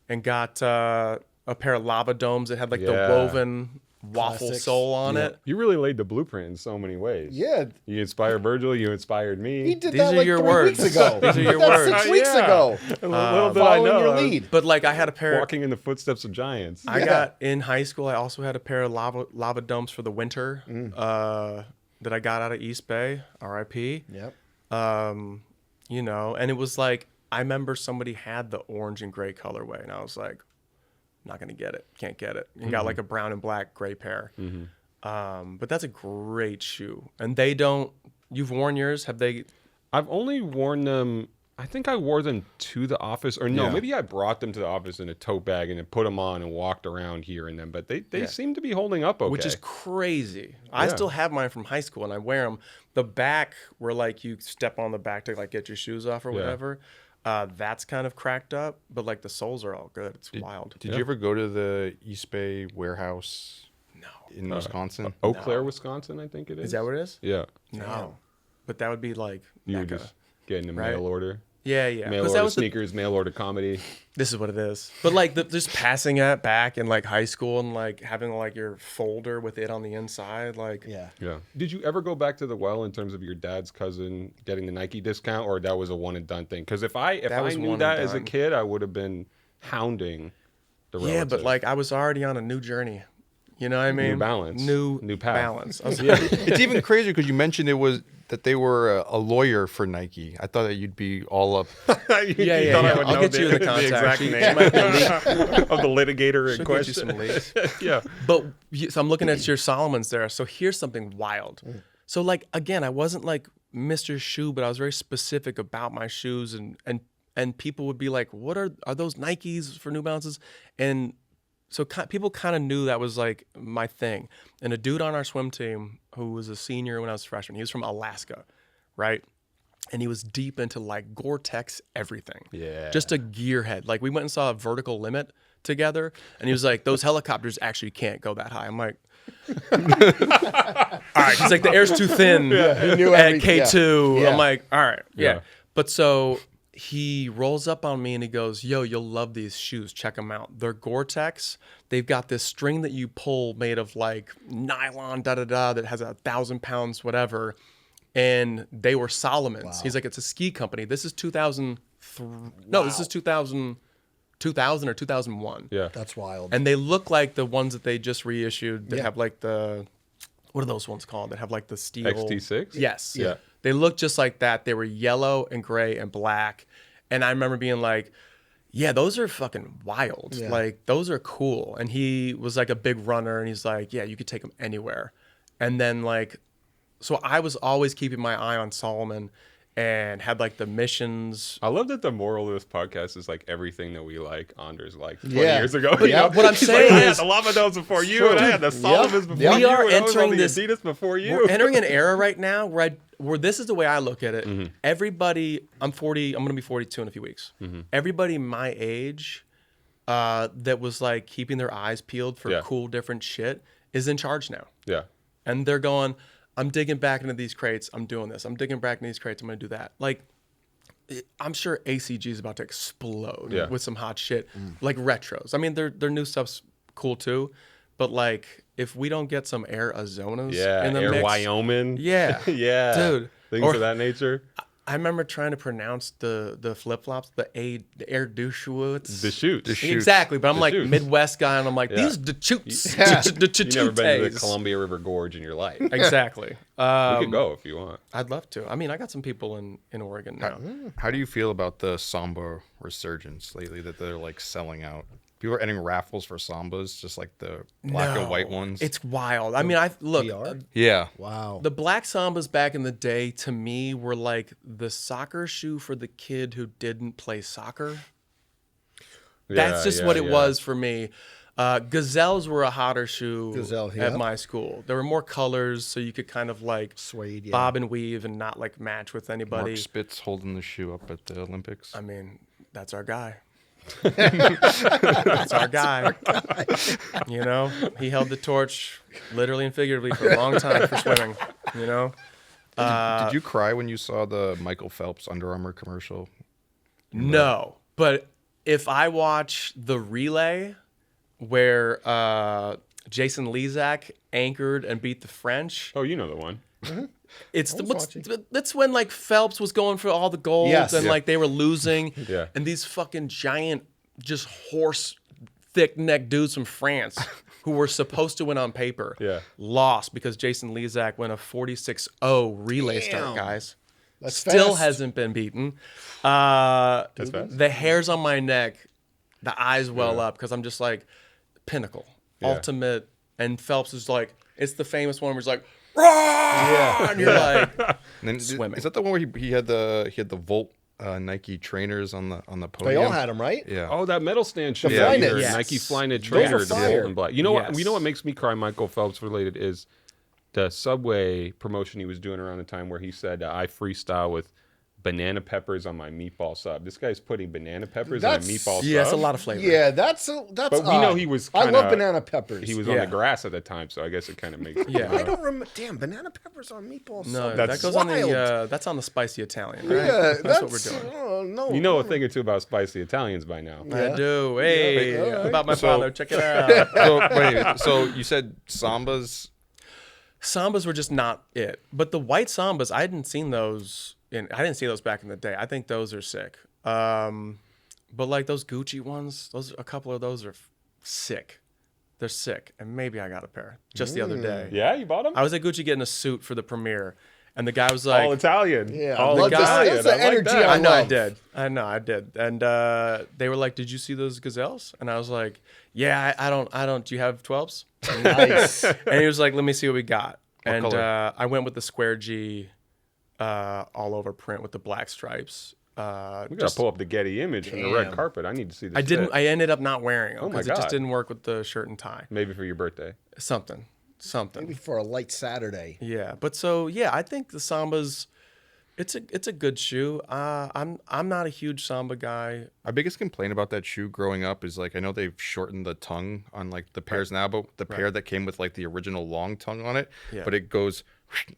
Speaker 4: and got a pair of lava domes that had like the woven waffle
Speaker 1: Classics.
Speaker 4: sole on it.
Speaker 3: You really laid the blueprint in so many ways.
Speaker 1: Yeah.
Speaker 3: You inspired Virgil. You inspired me.
Speaker 1: He did
Speaker 4: These
Speaker 1: that
Speaker 4: are
Speaker 1: like
Speaker 4: your
Speaker 1: 3
Speaker 4: words.
Speaker 1: weeks ago.
Speaker 4: These are your
Speaker 1: He did that
Speaker 4: words.
Speaker 1: 6 weeks ago.
Speaker 3: Little did I
Speaker 1: Following
Speaker 3: know.
Speaker 1: your
Speaker 3: I was
Speaker 1: lead.
Speaker 4: But like I had a pair.
Speaker 3: walking in the footsteps of giants.
Speaker 4: I got in high school. I also had a pair of lava domes for the winter that I got out of East Bay. R.I.P.
Speaker 1: Yep.
Speaker 4: And it was like I remember somebody had the orange and gray colorway, and I was like, not gonna get it, can't get it. And got like a brown and black gray pair. But that's a great shoe. And they don't. You've worn yours? Have they?
Speaker 3: I've only worn them. I think I wore them to the office, or no, maybe I brought them to the office in a tote bag and then put them on and walked around here in them. But they seem to be holding up okay.
Speaker 4: Which is crazy. I still have mine from high school, and I wear them. The back, where like you step on the back to like get your shoes off or whatever, that's kind of cracked up. But like the soles are all good. It's wild.
Speaker 2: Did you ever go to the East Bay warehouse?
Speaker 4: No.
Speaker 2: In Wisconsin?
Speaker 3: Eau Claire, Wisconsin, I think it is.
Speaker 4: Is that what it is?
Speaker 3: Yeah.
Speaker 4: No. But that would be like
Speaker 3: You were
Speaker 4: Mecca.
Speaker 3: just getting a
Speaker 4: right?
Speaker 3: mail order.
Speaker 4: Yeah.
Speaker 3: Mail
Speaker 4: 'Cause
Speaker 3: order
Speaker 4: that was
Speaker 3: sneakers, mail order comedy.
Speaker 4: This is what it is. But like just passing it back in like high school and like having like your folder with it on the inside, like
Speaker 1: Yeah.
Speaker 3: Did you ever go back to the well in terms of your dad's cousin getting the Nike discount, or that was a one and done thing? Because if I
Speaker 4: was
Speaker 3: knew
Speaker 4: one
Speaker 3: that
Speaker 4: and
Speaker 3: as a
Speaker 4: done.
Speaker 3: kid, I would have been hounding the relative.
Speaker 4: yeah, but like I was already on a new journey. You know what I mean?
Speaker 3: New balance.
Speaker 4: New
Speaker 3: path.
Speaker 4: balance. I was
Speaker 2: It's even crazier because you mentioned that they were a lawyer for Nike. I thought that you'd be all up.
Speaker 4: Yeah. I'll get you the contact. She
Speaker 3: name
Speaker 4: might be leak.
Speaker 3: of the litigator in
Speaker 4: She'll get you
Speaker 3: question.
Speaker 4: some leaks.
Speaker 3: Yeah.
Speaker 4: But so I'm looking at your Salomons there. So here's something wild. So like again, I wasn't like Mr. Shoe, but I was very specific about my shoes, and people would be like, "What are those Nikes for New Balances?" And so people kind of knew that was like my thing. And a dude on our swim team who was a senior when I was a freshman, he was from Alaska, right? And he was deep into like Gore-Tex everything.
Speaker 3: Yeah.
Speaker 4: Just a gearhead. Like we went and saw a Vertical Limit together, and he was like, "Those helicopters actually can't go that high." I'm like, all right. He's like, "The air's too thin
Speaker 1: He knew
Speaker 4: at
Speaker 1: every-
Speaker 4: K2."
Speaker 1: Yeah.
Speaker 4: I'm like, all right, yeah.
Speaker 3: Yeah.
Speaker 4: But so he rolls up on me and he goes, "Yo, you'll love these shoes. Check them out. They're Gore-Tex. They've got this string that you pull made of like nylon, that has 1,000 pounds, whatever. And they were Salomons."
Speaker 1: Wow.
Speaker 4: He's like, "It's a ski company. This is 2003. No, this is 2000 or 2001.
Speaker 3: Yeah.
Speaker 1: That's wild.
Speaker 4: And they look like the ones that they just reissued that
Speaker 1: Yeah.
Speaker 4: have like what are those ones called? That have like the steel.
Speaker 3: XT6?
Speaker 4: Yes.
Speaker 3: Yeah.
Speaker 4: They look just like that. They were yellow and gray and black. And I remember being like, yeah, those are fucking wild.
Speaker 1: Yeah.
Speaker 4: Like, those are cool. And he was like a big runner, and he's like, yeah, you could take them anywhere. And then like, so I was always keeping my eye on Salomon. and had like the missions.
Speaker 3: I love that the moral of this podcast is like everything that we like, Anders liked 20
Speaker 1: Yeah.
Speaker 3: years ago.
Speaker 4: But what I'm saying
Speaker 3: I had
Speaker 4: is,
Speaker 3: the Lavados before you, and I had the Salomons before
Speaker 1: Yep.
Speaker 3: you,
Speaker 4: We are
Speaker 3: and I was on
Speaker 4: entering
Speaker 3: the
Speaker 4: this-
Speaker 3: Adidas before you.
Speaker 4: we're entering an era right now where this is the way I look at it. Everybody, I'm 40. I'm gonna be 42 in a few weeks. Everybody my age, that was like keeping their eyes peeled for cool, different shit, is in charge now.
Speaker 3: Yeah.
Speaker 4: And they're going, I'm digging back into these crates. I'm doing this. I'm digging back into these crates. I'm going to do that. Like, I'm sure ACG is about to explode with some hot shit, like retros. I mean, their new stuff's cool too. But like, if we don't get some Air Azonas in the
Speaker 3: Air
Speaker 4: mix.
Speaker 3: Wyoming.
Speaker 4: Yeah.
Speaker 3: Yeah.
Speaker 4: Dude.
Speaker 3: Things of that nature.
Speaker 4: I remember trying to pronounce the flip flops, the Air Dushuits.
Speaker 3: The shoots.
Speaker 4: Exactly, but I'm like
Speaker 3: shoots.
Speaker 4: Midwest guy, and I'm like, these Dachutes.
Speaker 3: You've never been to the Columbia River Gorge in your life.
Speaker 4: Exactly.
Speaker 3: We could go if you want.
Speaker 4: I'd love to. I mean, I got some people in Oregon now.
Speaker 2: How do you feel about the Samba resurgence lately that they're like selling out? People are entering raffles for Sambas, just like the black and white ones.
Speaker 4: It's wild. I mean, look.
Speaker 1: VR?
Speaker 2: Yeah.
Speaker 1: Wow.
Speaker 4: The black Sambas back in the day, to me, were like the soccer shoe for the kid who didn't play soccer. That's just what it was for me. Gazelles were a hotter shoe at my school. There were more colors, so you could kind of like
Speaker 1: Suede,
Speaker 4: bob and weave and not like match with anybody.
Speaker 2: Mark Spitz holding the shoe up at the Olympics.
Speaker 4: I mean, that's our guy. That's our guy. You know, he held the torch literally and figuratively for a long time for swimming. You know,
Speaker 2: Did you cry when you saw the Michael Phelps Under Armour commercial?
Speaker 4: no. But if I watch the relay where Jason Lezak anchored and beat the French,
Speaker 3: Oh, you know the one.
Speaker 4: it's that's when like Phelps was going for all the gold and like they were losing.
Speaker 3: Yeah.
Speaker 4: And these fucking giant, just horse thick neck dudes from France who were supposed to win on paper lost because Jason Lezak went a 46-0 relay start, guys.
Speaker 1: That's
Speaker 4: Still
Speaker 1: fast.
Speaker 4: hasn't been beaten.
Speaker 3: That's fast.
Speaker 4: The hairs on my neck, the eyes well up because I'm just like pinnacle, ultimate. And Phelps is like, it's the famous one where he's like, and you're like,
Speaker 2: And then,
Speaker 4: swimming.
Speaker 2: Is that the one where he had the Volt Nike trainers on the podium?
Speaker 1: They all had them, right?
Speaker 2: Yeah.
Speaker 3: Oh, that metal stand shoe.
Speaker 1: The Flyknit.
Speaker 3: Or
Speaker 4: Yes.
Speaker 3: Nike Flyknit
Speaker 1: Those
Speaker 3: trainer,
Speaker 1: are
Speaker 3: the
Speaker 1: fire.
Speaker 3: gold and black. You know what?
Speaker 4: Yes.
Speaker 3: You know what makes me cry? Michael Phelps related is the Subway promotion he was doing around the time where he said, "I freestyle with banana peppers on my meatball sub." This guy's putting banana peppers on a meatball
Speaker 4: yeah, it's a
Speaker 3: sub.
Speaker 4: lot of flavor.
Speaker 1: Yeah, that's
Speaker 3: But we know he was
Speaker 1: I
Speaker 3: kinda-
Speaker 1: love banana peppers.
Speaker 3: He was on the grass at the time, so I guess it kind of makes.
Speaker 4: Yeah.
Speaker 1: I don't remember. Damn, banana peppers on meatballs.
Speaker 4: No,
Speaker 3: That's
Speaker 4: that goes
Speaker 1: wild.
Speaker 4: on the that's on the spicy Italian, right?
Speaker 1: Yeah,
Speaker 4: that's what we're doing.
Speaker 1: Oh, no.
Speaker 3: You know a thing or two about spicy Italians by now.
Speaker 4: I do. Hey,
Speaker 1: Yeah, all right.
Speaker 4: about my
Speaker 2: So-
Speaker 4: father. Check it out.
Speaker 2: So you said Sambas.
Speaker 4: Sambas were just not it. But the white Sambas, I didn't see those back in the day. I think those are sick. But like those Gucci ones, a couple of those are sick. They're sick. And maybe I got a pair just the other day.
Speaker 3: Yeah, you bought them?
Speaker 4: I was at Gucci getting a suit for the premiere, and the guy was like,
Speaker 3: All Italian.
Speaker 1: Yeah,
Speaker 3: all
Speaker 1: I love this.
Speaker 3: Italian.
Speaker 1: That's the
Speaker 3: I like
Speaker 1: energy
Speaker 3: that.
Speaker 1: I
Speaker 4: I know I
Speaker 1: love.
Speaker 4: did. I did. And they were like, "Did you see those gazelles?" And I was like, "Yeah, I don't. Do you have 12s?"
Speaker 1: Nice.
Speaker 4: And he was like, "Let me see what we got." And
Speaker 2: color?
Speaker 4: I went with the square G, all over print with the black stripes.
Speaker 3: We gotta pull up the Getty image from the red
Speaker 1: Damn.
Speaker 3: carpet. I need to see this.
Speaker 4: I didn't.
Speaker 3: fit.
Speaker 4: I ended up not wearing them
Speaker 3: Oh my
Speaker 4: because it just
Speaker 3: God.
Speaker 4: didn't work with the shirt and tie.
Speaker 3: Maybe for your birthday.
Speaker 4: Something.
Speaker 1: Maybe for a light Saturday.
Speaker 4: Yeah. But so yeah, I think the Sambas. It's a good shoe. I'm not a huge Samba guy.
Speaker 2: My biggest complaint about that shoe growing up is like I know they've shortened the tongue on like the pairs now, but the pair that came with like the original long tongue on it, but it goes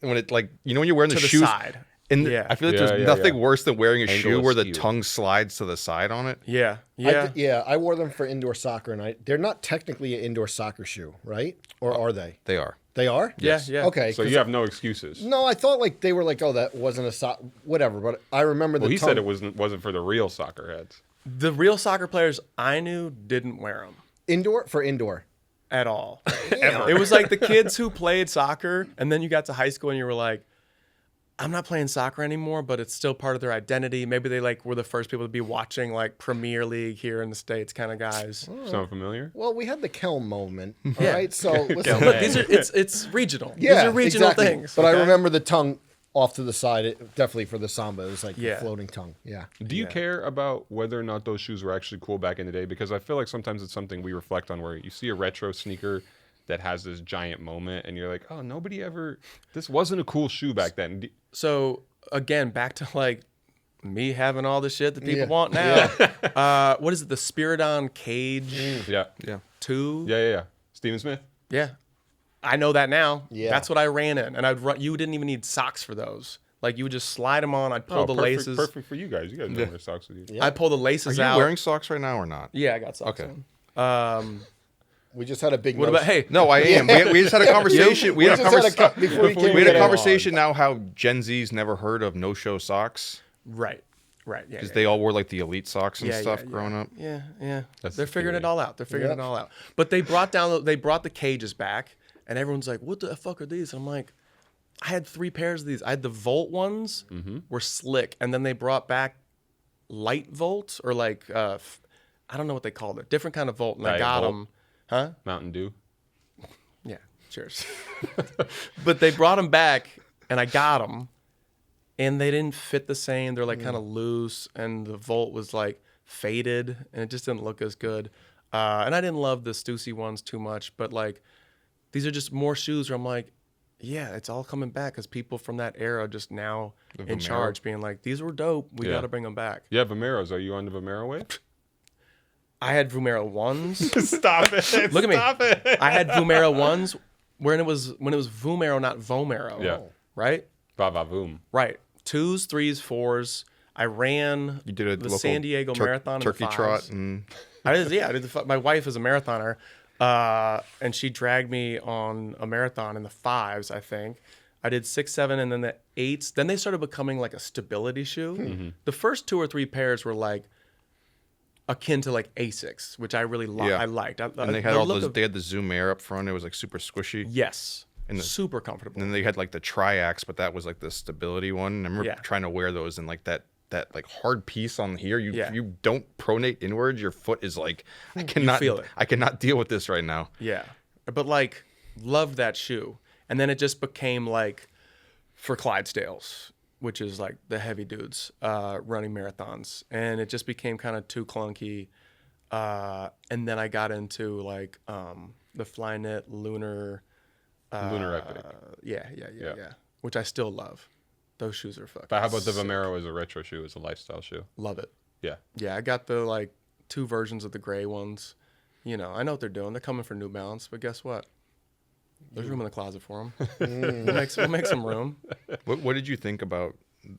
Speaker 2: when it like when you're wearing
Speaker 4: To
Speaker 2: the
Speaker 4: the
Speaker 2: shoes.
Speaker 4: side.
Speaker 2: And
Speaker 4: Yeah.
Speaker 2: I feel like
Speaker 3: Yeah,
Speaker 2: there's
Speaker 3: yeah,
Speaker 2: nothing
Speaker 3: yeah.
Speaker 2: worse than wearing a
Speaker 3: Angle
Speaker 2: shoe where the
Speaker 3: askew.
Speaker 2: tongue slides to the side on it.
Speaker 4: Yeah. Yeah.
Speaker 1: I wore them for indoor soccer, and they're not technically an indoor soccer shoe, right? Or are they?
Speaker 2: They are.
Speaker 1: They are?
Speaker 4: Yeah. Yeah.
Speaker 1: Okay.
Speaker 3: So
Speaker 1: 'cause
Speaker 3: you have no excuses.
Speaker 1: no, I thought like they were like, oh, that wasn't a sock, whatever. But I remember the
Speaker 3: Well, he
Speaker 1: tongue.
Speaker 3: said it wasn't for the real soccer heads.
Speaker 4: The real soccer players I knew didn't wear them
Speaker 1: indoor for indoor.
Speaker 4: at all. It was like the kids who played soccer, and then you got to high school and you were like, I'm not playing soccer anymore, but it's still part of their identity. Maybe they like were the first people to be watching like Premier League here in the States kind of guys.
Speaker 3: Sound familiar?
Speaker 1: Well, we had the Kelm moment, all
Speaker 4: Yeah.
Speaker 1: right? So listen,
Speaker 4: Look, these are it's regional.
Speaker 1: yeah,
Speaker 4: These are regional
Speaker 1: exactly.
Speaker 4: things.
Speaker 1: But I
Speaker 4: okay?
Speaker 1: remember the tongue off to the side, definitely for the Samba, it was like the floating tongue. Yeah.
Speaker 3: Do you care about whether or not those shoes were actually cool back in the day? Because I feel like sometimes it's something we reflect on, where you see a retro sneaker that has this giant moment, and you're like, oh, this wasn't a cool shoe back then.
Speaker 4: So again, back to like me having all the shit that people want now. What is it? The Spiridon Cage?
Speaker 3: Yeah.
Speaker 4: 2?
Speaker 3: Yeah. Steven Smith?
Speaker 4: Yeah. I know that now.
Speaker 1: Yeah.
Speaker 4: That's what I ran in. And you didn't even need socks for those. Like, you would just slide them on. I'd pull the laces.
Speaker 3: Perfect for you guys. You guys don't wear socks with you.
Speaker 4: Yeah. I'd pull the laces out.
Speaker 2: Are you wearing socks right now or not?
Speaker 4: Yeah, I got socks on.
Speaker 1: We just had a big.
Speaker 4: What about? Hey,
Speaker 2: no, I am. We just had a conversation. We had a
Speaker 1: a
Speaker 2: conversation now how Gen Z's never heard of no-show socks.
Speaker 4: Right. Yeah.
Speaker 2: Because they all wore like the elite socks and stuff growing up.
Speaker 4: Yeah.
Speaker 3: That's
Speaker 4: They're figuring it all out. But they brought the cages back, and everyone's like, "What the fuck are these?" And I'm like, I had 3 pairs of these. I had the Volt ones, were slick, and then they brought back light Volt, or like I don't know what they called it, different kind of Volt, and I got them. Huh?
Speaker 3: Mountain Dew.
Speaker 4: Yeah, cheers. But they brought them back, and I got them, and they didn't fit the same. They're like kind of loose, and the Volt was like faded, and it just didn't look as good. And I didn't love the Stussy ones too much, but like these are just more shoes where I'm like, yeah, it's all coming back because people from that era just now in charge, being like, these were dope. We got to bring them back.
Speaker 3: Yeah, Vomeros. Are you on the Vomero wave?
Speaker 4: I had Vomero ones.
Speaker 3: Stop it!
Speaker 4: Look at me.
Speaker 3: Stop it!
Speaker 4: I had Vomero ones when it was Vomero, not Vomero.
Speaker 3: Yeah.
Speaker 4: Right.
Speaker 3: Va-va-voom.
Speaker 4: Right. 2s, 3s, 4s. I ran the San Diego Marathon
Speaker 2: turkey
Speaker 4: in the 5s.
Speaker 2: trot. And...
Speaker 4: I did my wife is a marathoner, and she dragged me on a marathon in the 5s, I think. I did 6, 7, and then the 8s. Then they started becoming like a stability shoe.
Speaker 3: Mm-hmm.
Speaker 4: The first 2 or 3 pairs were like akin to like Asics, which I really I liked.
Speaker 2: And they had they had the Zoom Air up front. It was like super squishy.
Speaker 4: Yes. And super comfortable.
Speaker 2: And then they had like the Triax, but that was like the stability one. I remember trying to wear those, and like that like hard piece on here, you don't pronate inwards, your foot is like, I cannot feel it. I cannot deal with this right now.
Speaker 4: Yeah. But like, loved that shoe. And then it just became like for Clydesdales, which is like the heavy dudes running marathons. And it just became kind of too clunky. And then I got into like the Flyknit Lunar
Speaker 3: Epic.
Speaker 4: Yeah. Which I still love. Those shoes are fucking
Speaker 3: But how about the
Speaker 4: sick.
Speaker 3: Vomero as a retro shoe, as a lifestyle shoe?
Speaker 4: Love it.
Speaker 3: Yeah.
Speaker 4: Yeah, I got the like 2 versions of the gray ones. You know, I know what they're doing. They're coming for New Balance, but guess what? There's room in the closet for them. We'll make some room.
Speaker 2: What did you think about, you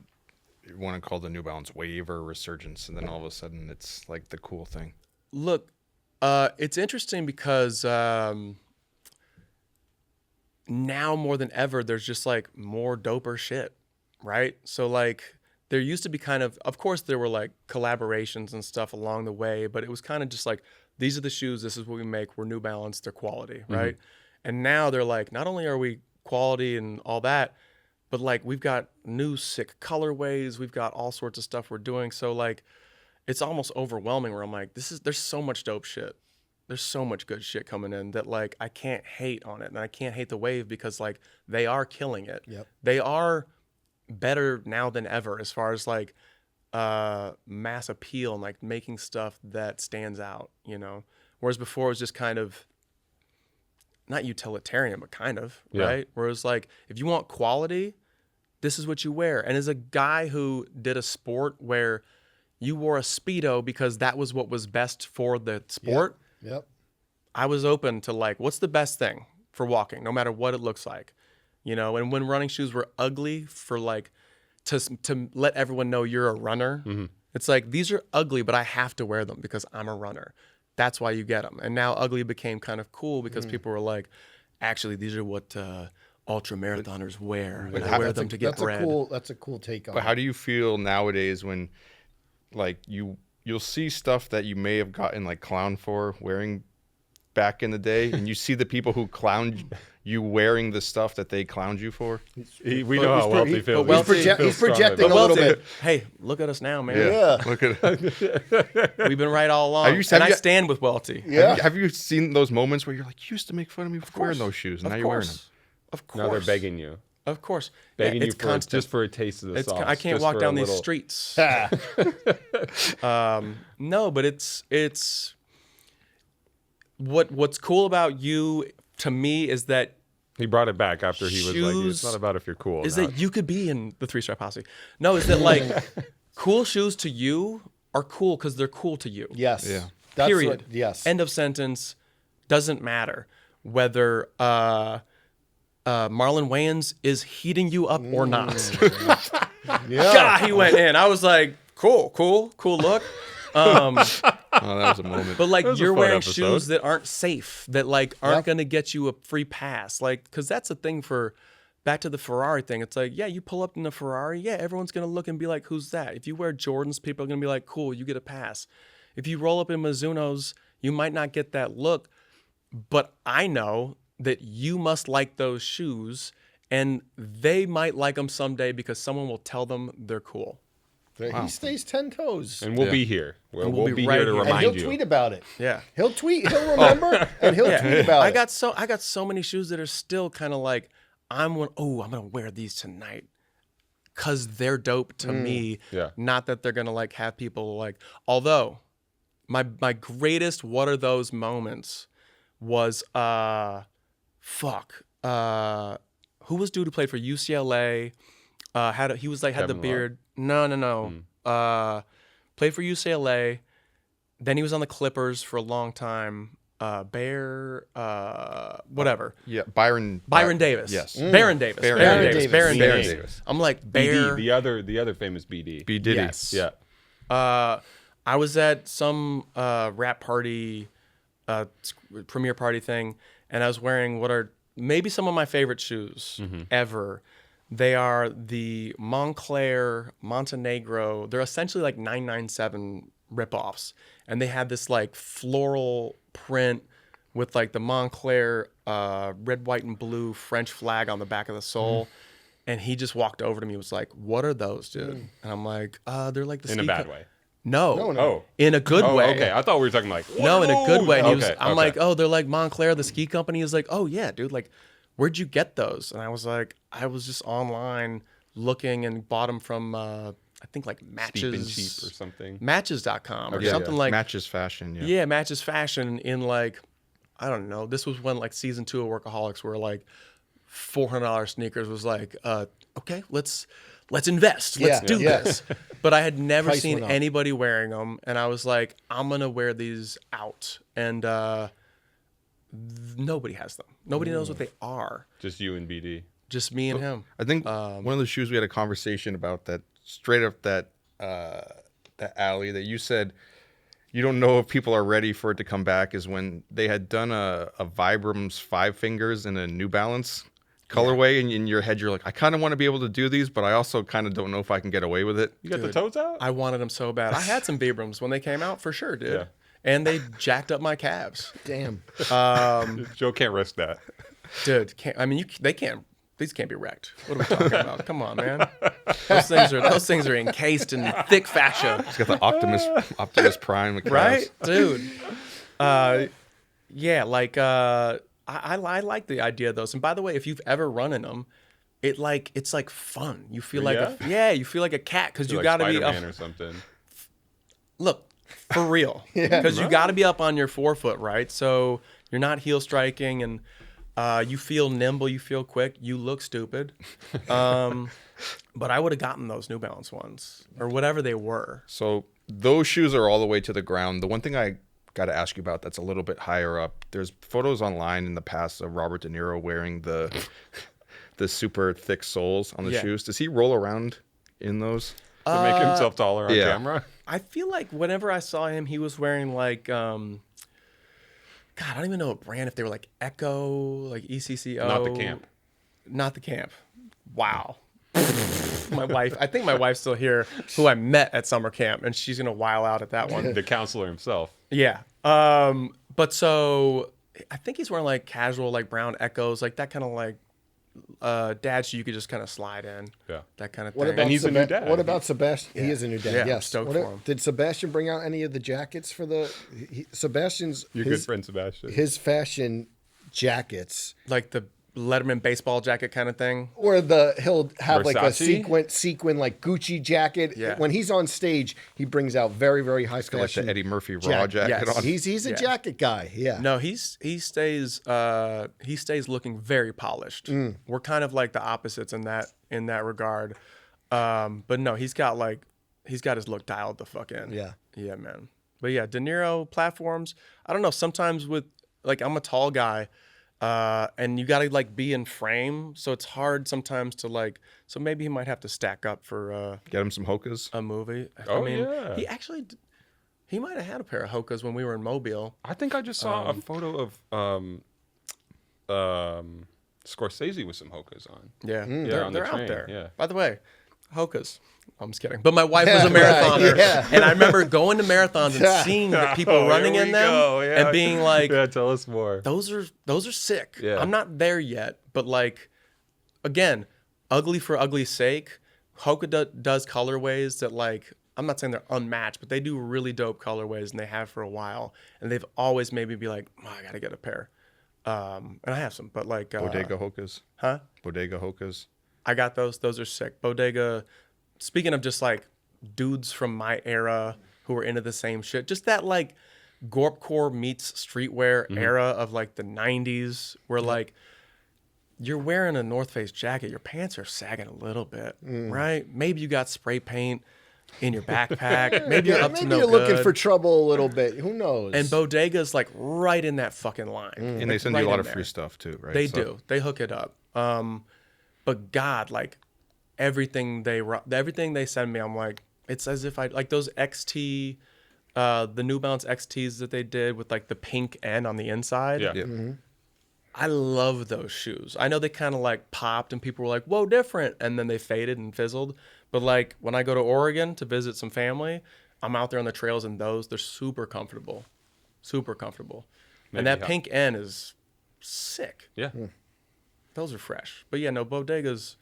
Speaker 2: want to call the New Balance wave or resurgence, and then all of a sudden it's like the cool thing?
Speaker 4: Look, it's interesting because now more than ever, there's just like more doper shit, right? So like there used to be kind of course there were like collaborations and stuff along the way, but it was kind of just like, these are the shoes, this is what we make, we're New Balance, they're quality, right? And now they're like, not only are we quality and all that, but like we've got new sick colorways, we've got all sorts of stuff we're doing. So like it's almost overwhelming where I'm like, there's so much dope shit. There's so much good shit coming in that like I can't hate on it, and I can't hate the wave because like they are killing it.
Speaker 1: Yep.
Speaker 4: They are better now than ever as far as like mass appeal and like making stuff that stands out, you know. Whereas before it was just kind of not utilitarian, but kind of, right? Whereas like if you want quality, this is what you wear. And as a guy who did a sport where you wore a Speedo because that was what was best for the sport.
Speaker 1: Yep.
Speaker 4: I was open to like, what's the best thing for walking, no matter what it looks like, you know. And when running shoes were ugly for like to let everyone know you're a runner, it's like, these are ugly, but I have to wear them because I'm a runner. That's why you get them. And now ugly became kind of cool because people were like, actually, these are what ultra marathoners wear. And I wear them to get bread.
Speaker 1: That's a cool take on it.
Speaker 2: But how do you feel nowadays when like you'll see stuff that you may have gotten like clown for wearing back in the day, and you see the people who clowned you wearing the stuff that they clowned you for?
Speaker 3: We know how Welty feels.
Speaker 1: He's projecting a little bit.
Speaker 4: Hey, look at us now, man.
Speaker 1: Yeah.
Speaker 2: Look at
Speaker 4: We've been right all along. I stand with Welty.
Speaker 1: Yeah.
Speaker 2: Have you seen those moments where you're like, you used to make fun of me for wearing those shoes, and now you're wearing them?
Speaker 4: Of course.
Speaker 3: Now they're begging you.
Speaker 4: Of course.
Speaker 3: Begging
Speaker 4: Yeah,
Speaker 3: you
Speaker 4: it's
Speaker 3: for
Speaker 4: constant.
Speaker 3: just for a taste of the sauce.
Speaker 4: I can't
Speaker 3: just
Speaker 4: walk
Speaker 3: for
Speaker 4: down
Speaker 3: a
Speaker 4: these
Speaker 3: little-
Speaker 4: streets. No, but it's what's cool about you to me is that
Speaker 3: He brought it back after he was like,
Speaker 4: Shoes
Speaker 3: it's not about if you're cool.
Speaker 4: is
Speaker 3: now
Speaker 4: that you could be in the 3-Star Posse. No, is that like cool shoes to you are cool because they're cool to you.
Speaker 1: Yes.
Speaker 2: Yeah.
Speaker 1: That's
Speaker 4: Period.
Speaker 1: what- yes.
Speaker 4: End of sentence. Doesn't matter whether Marlon Wayans is heating you up or not.
Speaker 1: Yeah.
Speaker 4: God, he went in. I was like, cool look.
Speaker 2: Oh, that was a moment.
Speaker 4: But like
Speaker 3: That was a
Speaker 4: you're
Speaker 3: fun
Speaker 4: wearing
Speaker 3: episode.
Speaker 4: shoes that aren't safe, that like aren't
Speaker 1: Yep.
Speaker 4: gonna get you a free pass. Like, cause that's the thing for back to the Ferrari thing. It's like, yeah, you pull up in a Ferrari, yeah, everyone's gonna look and be like, who's that? If you wear Jordans, people are gonna be like, cool, you get a pass. If you roll up in Mizuno's, you might not get that look. But I know that you must like those shoes, and they might like them someday because someone will tell them they're cool.
Speaker 1: He stays 10 toes.
Speaker 3: And we'll
Speaker 2: Yeah.
Speaker 3: be here. We'll
Speaker 4: we'll
Speaker 3: be
Speaker 4: be right
Speaker 3: here to
Speaker 4: here.
Speaker 1: And
Speaker 3: remind
Speaker 1: he'll
Speaker 3: you.
Speaker 1: tweet about it.
Speaker 4: Yeah.
Speaker 1: He'll remember, and he'll tweet about
Speaker 4: I
Speaker 1: it.
Speaker 4: got so many shoes that are still kind of like I'm gonna wear these tonight because they're dope to me.
Speaker 3: Yeah.
Speaker 4: Not that they're gonna like have people like. Although my greatest what are those moments was who was dude who played for UCLA? He was like had the
Speaker 3: Kevin Love?
Speaker 4: beard. No. Played for UCLA. Then he was on the Clippers for a long time. Whatever.
Speaker 2: Yeah, Byron
Speaker 4: Davis.
Speaker 2: Yes.
Speaker 4: Baron Davis.
Speaker 2: Baron
Speaker 4: Baron
Speaker 1: Davis.
Speaker 4: Baron
Speaker 1: Baron
Speaker 4: Davis.
Speaker 2: Davis.
Speaker 4: I'm like
Speaker 3: BD,
Speaker 4: Bear.
Speaker 3: the other famous BD.
Speaker 2: B Diddy.
Speaker 4: Yes.
Speaker 3: Yeah.
Speaker 4: I was at some rap party, premiere party thing, and I was wearing what are maybe some of my favorite shoes ever. They are the Moncler Montenegro. They're essentially like 997 ripoffs, and they had this like floral print with like the Moncler red, white, and blue French flag on the back of the sole. And he just walked over to me and was like, "What are those, dude?" And I'm like, "They're like the
Speaker 3: In a
Speaker 4: ski
Speaker 3: bad
Speaker 4: co-"
Speaker 3: way.
Speaker 4: No,
Speaker 3: Oh.
Speaker 4: in a good
Speaker 3: Oh,
Speaker 4: way.
Speaker 3: okay. I thought we were talking like
Speaker 4: No, in a good way. And he was,
Speaker 3: Okay,
Speaker 4: I'm
Speaker 3: okay.
Speaker 4: like, "Oh, they're like Moncler, the ski company." He's like, "Oh yeah, dude. Like, where'd you get those?" And I was like, "I was just online looking and bought them from I think like
Speaker 3: Steep and cheap
Speaker 4: Matches,
Speaker 3: or something.
Speaker 4: Matches.com or
Speaker 3: Yeah,
Speaker 4: something
Speaker 3: yeah.
Speaker 4: like
Speaker 2: Matches fashion. Yeah.
Speaker 4: yeah, Matches Fashion in like, I don't know. This was when like season 2 of Workaholics where like $400 sneakers was like, okay, let's invest. Let's
Speaker 1: Yeah,
Speaker 4: do
Speaker 1: yeah.
Speaker 4: this. But I had never
Speaker 1: Price
Speaker 4: seen
Speaker 1: went up.
Speaker 4: anybody wearing them. And I was like, I'm going to wear these out. And nobody has them. Nobody knows what they are.
Speaker 3: Just you and BD.
Speaker 4: Just me and him.
Speaker 2: I think one of the shoes we had a conversation about that straight up that alley that you said you don't know if people are ready for it to come back is when they had done a Vibram's 5 fingers in a New Balance colorway, and in your head you're like, I kind of want to be able to do these, but I also kind of don't know if I can get away with it.
Speaker 3: You got the
Speaker 4: Dude,
Speaker 3: toes out?
Speaker 4: I wanted them so bad. I had some Vibrams when they came out for sure, dude.
Speaker 3: Yeah.
Speaker 4: And they jacked up my calves.
Speaker 1: Damn.
Speaker 3: Joe can't risk that.
Speaker 4: Dude, they can't. These can't be wrecked. What are we talking about? Come on, man. Those things are encased in thick fascia,
Speaker 2: It's got the Optimus Prime, with
Speaker 4: right,
Speaker 2: calves.
Speaker 4: dude? Yeah, like I like the idea of those. And by the way, if you've ever run in them, it's like fun. You feel like you feel like a cat because you
Speaker 3: Like
Speaker 4: got to be
Speaker 3: Spider-Man
Speaker 4: up.
Speaker 3: or something.
Speaker 4: Look, for real, because you got to be up on your forefoot, right? So you're not heel striking and. You feel nimble, you feel quick, you look stupid. But I would have gotten those New Balance ones or whatever they were.
Speaker 2: So those shoes are all the way to the ground. The one thing I got to ask you about that's a little bit higher up, there's photos online in the past of Robert DeNiro wearing the super thick soles on the
Speaker 4: Yeah.
Speaker 2: shoes. Does he roll around in those?
Speaker 3: To make himself taller on
Speaker 2: yeah.
Speaker 3: camera.
Speaker 4: I feel like whenever I saw him, he was wearing like, God, I don't even know what brand, if they were like Echo, like ECCO.
Speaker 3: Not the camp.
Speaker 4: Not the camp. Wow. I think my wife's still here, who I met at summer camp, and she's going to while out at that one.
Speaker 3: The counselor himself.
Speaker 4: Yeah. But so I think he's wearing like casual, like brown Echoes, like that kind of like dad shoe you could just kind of slide in.
Speaker 3: Yeah.
Speaker 4: That kind of
Speaker 1: What
Speaker 4: thing.
Speaker 1: about
Speaker 3: And he's a new dad.
Speaker 1: What about Sebastian? He is a new dad.
Speaker 4: Yeah, I'm
Speaker 1: yes.
Speaker 4: stoked
Speaker 1: What
Speaker 4: for
Speaker 1: if-
Speaker 4: him.
Speaker 1: Did Sebastian bring out any of the jackets for the Sebastian's
Speaker 3: Your good friend Sebastian.
Speaker 1: his fashion jackets?
Speaker 4: like the Letterman baseball jacket kind of thing.
Speaker 1: Or he'll have like a
Speaker 3: Versace?
Speaker 1: sequin like Gucci jacket.
Speaker 4: Yeah.
Speaker 1: When he's on stage, he brings out very, very high
Speaker 2: Like
Speaker 1: fashion.
Speaker 2: the Eddie Murphy raw jacket
Speaker 4: Yes.
Speaker 2: on.
Speaker 1: He's a jacket guy. Yeah.
Speaker 4: No, he stays looking very polished. We're kind of like the opposites in that regard. But no, he's got his look dialed the fuck in.
Speaker 1: Yeah.
Speaker 4: Yeah, man. But yeah, DeNiro platforms. I don't know. Sometimes with like I'm a tall guy, and you got to like be in frame, so it's hard sometimes to like. So maybe he might have to stack up for
Speaker 2: Get him some Hokas.
Speaker 4: a movie.
Speaker 3: Oh,
Speaker 4: I mean,
Speaker 3: yeah.
Speaker 4: he might have had a pair of Hokas when we were in Mobile.
Speaker 3: I think I just saw a photo of Scorsese with some Hokas on.
Speaker 4: Yeah,
Speaker 3: Yeah, on the
Speaker 4: they're out
Speaker 3: train,
Speaker 4: there.
Speaker 3: yeah.
Speaker 4: By the way, Hokas. I'm just kidding. But my wife was a marathoner,
Speaker 1: yeah.
Speaker 4: and I remember going to marathons and seeing the people running in them and being like,
Speaker 3: yeah, tell us more.
Speaker 4: those are sick.
Speaker 3: Yeah.
Speaker 4: I'm not there yet, but like, again, ugly for ugly's sake. Hoka does colorways that like, I'm not saying they're unmatched, but they do really dope colorways, and they have for a while, and they've always made me be like, oh, I gotta get a pair. And I have some, but like
Speaker 2: Bodega Hokas.
Speaker 4: huh?
Speaker 2: Bodega Hokas.
Speaker 4: I got those. Those are sick. Bodega. Speaking of just like dudes from my era who were into the same shit, just that like Gorpcore meets streetwear era of like the 90s where like you're wearing a North Face jacket, your pants are sagging a little bit, right? Maybe you got spray paint in your backpack. Maybe you're up to no
Speaker 1: you're
Speaker 4: good.
Speaker 1: looking for trouble a little bit. Who knows?
Speaker 4: And Bodega's like right in that fucking line.
Speaker 2: And they send you a lot of free stuff too, right?
Speaker 4: They
Speaker 2: So-
Speaker 4: do. They hook it up. But God, like everything they send me, I'm like, it's as if I like those XT, the New Balance XTs that they did with like the pink N on the inside.
Speaker 3: Yeah.
Speaker 2: Yeah.
Speaker 4: I love those shoes. I know they kind of like popped and people were like, whoa, different. And then they faded and fizzled. But like when I go to Oregon to visit some family, I'm out there on the trails and they're super comfortable. Super comfortable. And that pink N is sick.
Speaker 3: Yeah.
Speaker 4: Those are fresh. But yeah, no, Bodegas,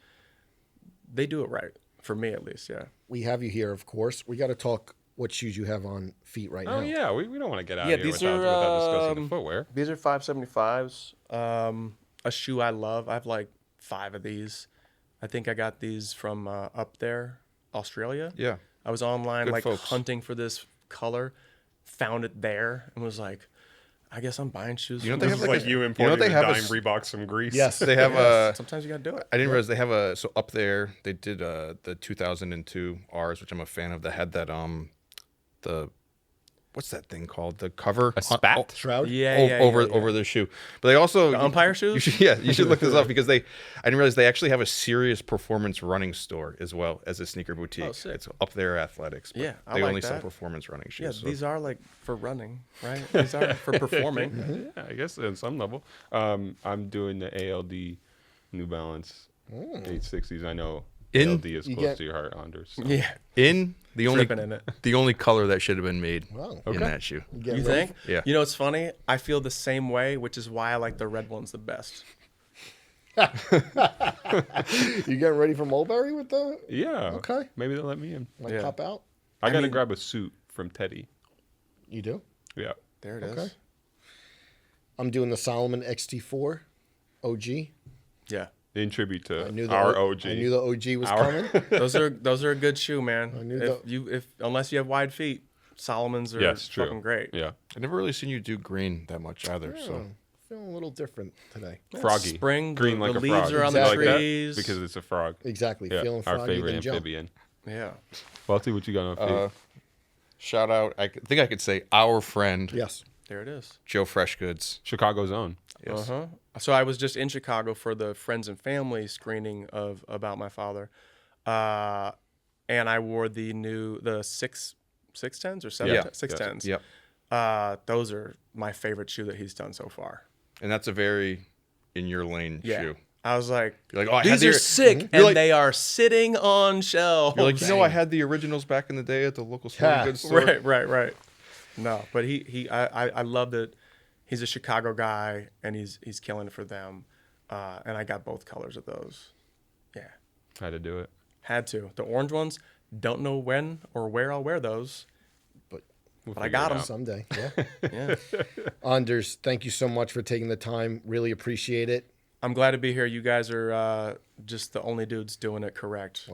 Speaker 4: they do it right. For me, at least, yeah.
Speaker 1: we have you here, of course. We got to talk what shoes you have on feet right now.
Speaker 3: Oh yeah, we don't want to get out
Speaker 4: Yeah,
Speaker 3: of here
Speaker 4: these
Speaker 3: without
Speaker 4: are,
Speaker 3: discussing the footwear.
Speaker 4: These are 575s. A shoe I love. I have like 5 of these. I think I got these from up there, Australia.
Speaker 2: Yeah.
Speaker 4: I was online
Speaker 2: Good
Speaker 4: like
Speaker 2: folks.
Speaker 4: hunting for this color, found it there, and was like, I guess I'm buying shoes.
Speaker 2: You know
Speaker 4: from
Speaker 2: they
Speaker 4: this
Speaker 2: have
Speaker 3: It's
Speaker 2: like
Speaker 3: like you
Speaker 2: what
Speaker 3: importing
Speaker 2: they
Speaker 3: the
Speaker 2: have
Speaker 3: dime Reeboks from Greece.
Speaker 1: Yes.
Speaker 2: They have a.
Speaker 4: Sometimes you gotta do it.
Speaker 2: I didn't realize they have a. So up there, they did the 2002 Rs, which I'm a fan of. That had that the what's that thing called? The cover
Speaker 3: A spat?
Speaker 1: Shroud?
Speaker 4: Yeah,
Speaker 2: over the shoe. But they also
Speaker 4: The umpire shoes?
Speaker 2: You should look this up because I didn't realize they actually have a serious performance running store as well as a sneaker boutique.
Speaker 4: Oh, sick.
Speaker 2: It's up there athletics. But
Speaker 4: Yeah, I
Speaker 2: they
Speaker 4: like
Speaker 2: only sell
Speaker 4: that.
Speaker 2: performance running shoes.
Speaker 4: Yeah,
Speaker 2: so-
Speaker 4: these are like for running, right? These are for performing.
Speaker 3: Yeah, I guess on some level. I'm doing the ALD New Balance 860s. I know
Speaker 2: In-
Speaker 3: ALD is
Speaker 1: you
Speaker 3: close
Speaker 1: get-
Speaker 3: to your heart, Anders. So.
Speaker 4: Yeah,
Speaker 2: in the
Speaker 4: tripping in it.
Speaker 2: only color that should have been made
Speaker 1: Wow.
Speaker 2: in that shoe.
Speaker 1: Getting
Speaker 4: You
Speaker 1: ready
Speaker 4: think?
Speaker 2: Yeah.
Speaker 4: You know, it's funny. I feel the same way, which is why I like the red ones the best.
Speaker 1: You getting ready for Mulberry with the
Speaker 3: Yeah.
Speaker 1: Okay.
Speaker 3: Maybe they'll let me in.
Speaker 1: like
Speaker 4: Yeah.
Speaker 1: pop out?
Speaker 3: I got to
Speaker 4: mean-
Speaker 3: grab a suit from Teddy.
Speaker 1: You do?
Speaker 3: Yeah.
Speaker 4: There it is.
Speaker 1: Okay. I'm doing the Salomon XT4 OG.
Speaker 4: Yeah,
Speaker 3: In tribute to
Speaker 1: I knew the
Speaker 3: our OG.
Speaker 1: I knew the OG was
Speaker 3: Our-
Speaker 1: coming.
Speaker 4: those are a good shoe, man.
Speaker 1: knew
Speaker 4: If unless you have wide feet, Salomons are
Speaker 3: Yes, true.
Speaker 4: fucking great.
Speaker 3: Yeah.
Speaker 2: I've never really seen you do green that much either. So
Speaker 1: Feeling a little different today.
Speaker 3: Froggy.
Speaker 4: Spring,
Speaker 3: Green
Speaker 4: the
Speaker 3: like a
Speaker 4: leaves
Speaker 3: frog.
Speaker 4: are on
Speaker 1: Exactly.
Speaker 4: the
Speaker 3: Like that?
Speaker 4: trees.
Speaker 3: Because it's a frog.
Speaker 1: Exactly.
Speaker 3: Yeah.
Speaker 1: Feeling
Speaker 3: Our
Speaker 1: froggy
Speaker 3: favorite
Speaker 1: than jump.
Speaker 3: amphibian.
Speaker 4: yeah,
Speaker 3: Welty, what you got on feet?
Speaker 2: shout out. Think I could say our friend
Speaker 1: Yes.
Speaker 4: there it is.
Speaker 2: Joe Freshgoods.
Speaker 3: Chicago's own.
Speaker 2: Yes.
Speaker 4: So I was just in Chicago for the friends and family screening of About My Father, and I wore the 610s or 610s.
Speaker 2: Yep.
Speaker 4: Those are my favorite shoe that he's done so far.
Speaker 2: And that's a very in your lane
Speaker 4: Yeah.
Speaker 2: shoe.
Speaker 4: I was like,
Speaker 2: You're like, oh, I had
Speaker 4: these are
Speaker 2: the-
Speaker 4: sick,
Speaker 2: You're
Speaker 4: and
Speaker 2: like-
Speaker 4: they are sitting on shelves.
Speaker 2: You're like, you know, I had the originals back in the day at the local sporting goods store.
Speaker 4: Right. No, but I love that he's a Chicago guy and he's killing it for them. And I got both colors of those. Yeah,
Speaker 3: Had to do it.
Speaker 4: had to. The orange ones, don't know when or where I'll wear those,
Speaker 1: But
Speaker 3: We'll
Speaker 4: but I
Speaker 3: figure
Speaker 4: got
Speaker 3: it
Speaker 4: them.
Speaker 3: out.
Speaker 1: someday. Yeah.
Speaker 4: Yeah.
Speaker 1: Anders, thank you so much for taking the time. Really appreciate it.
Speaker 4: I'm glad to be here. You guys are just the only dudes doing it correct.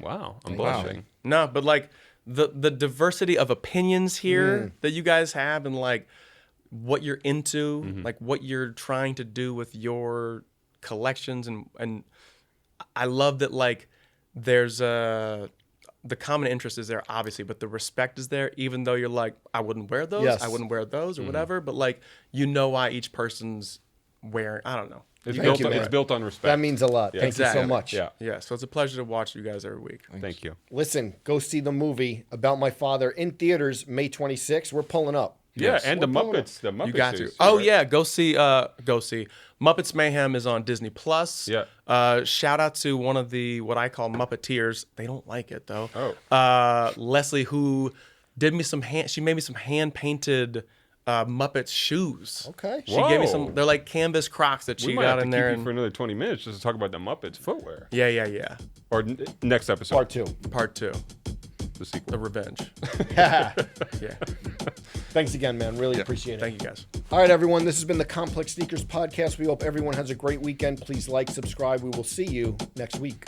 Speaker 3: Wow. I'm blushing.
Speaker 4: No, but like the diversity of opinions here that you guys have, and like what you're into, like what you're trying to do with your collections, and I love that like there's the common interest is there, obviously, but the respect is there, even though you're like, I wouldn't wear those, I wouldn't wear those, or whatever. But like, you know why each person's wearing, I don't know.
Speaker 3: It's built on respect.
Speaker 1: That means a lot. Thank you so much.
Speaker 4: Yeah. So it's a pleasure to watch you guys every week.
Speaker 3: Thank you.
Speaker 1: Listen, go see the movie About My Father in theaters May 26th. We're pulling up.
Speaker 3: Yeah, and the Muppets. The Muppets.
Speaker 4: You got to. Oh yeah, go see. Muppets Mayhem is on Disney Plus.
Speaker 3: Yeah.
Speaker 4: Shout out to one of the what I call Muppeteers. They don't like it though. Oh. Leslie, who did me some she made me some hand painted Muppets shoes.
Speaker 1: Okay.
Speaker 4: She gave me some. They're like canvas Crocs that she got in there.
Speaker 3: We might have to keep you for another 20 minutes just to talk about the Muppets footwear.
Speaker 4: Yeah.
Speaker 3: Or next episode.
Speaker 1: Part 2.
Speaker 3: The sequel.
Speaker 4: The Revenge.
Speaker 1: Yeah.
Speaker 4: Yeah.
Speaker 1: Thanks again, man. Really appreciate it.
Speaker 4: Thank you, guys.
Speaker 1: All right, everyone. This has been the Complex Sneakers Podcast. We hope everyone has a great weekend. Please like, subscribe. We will see you next week.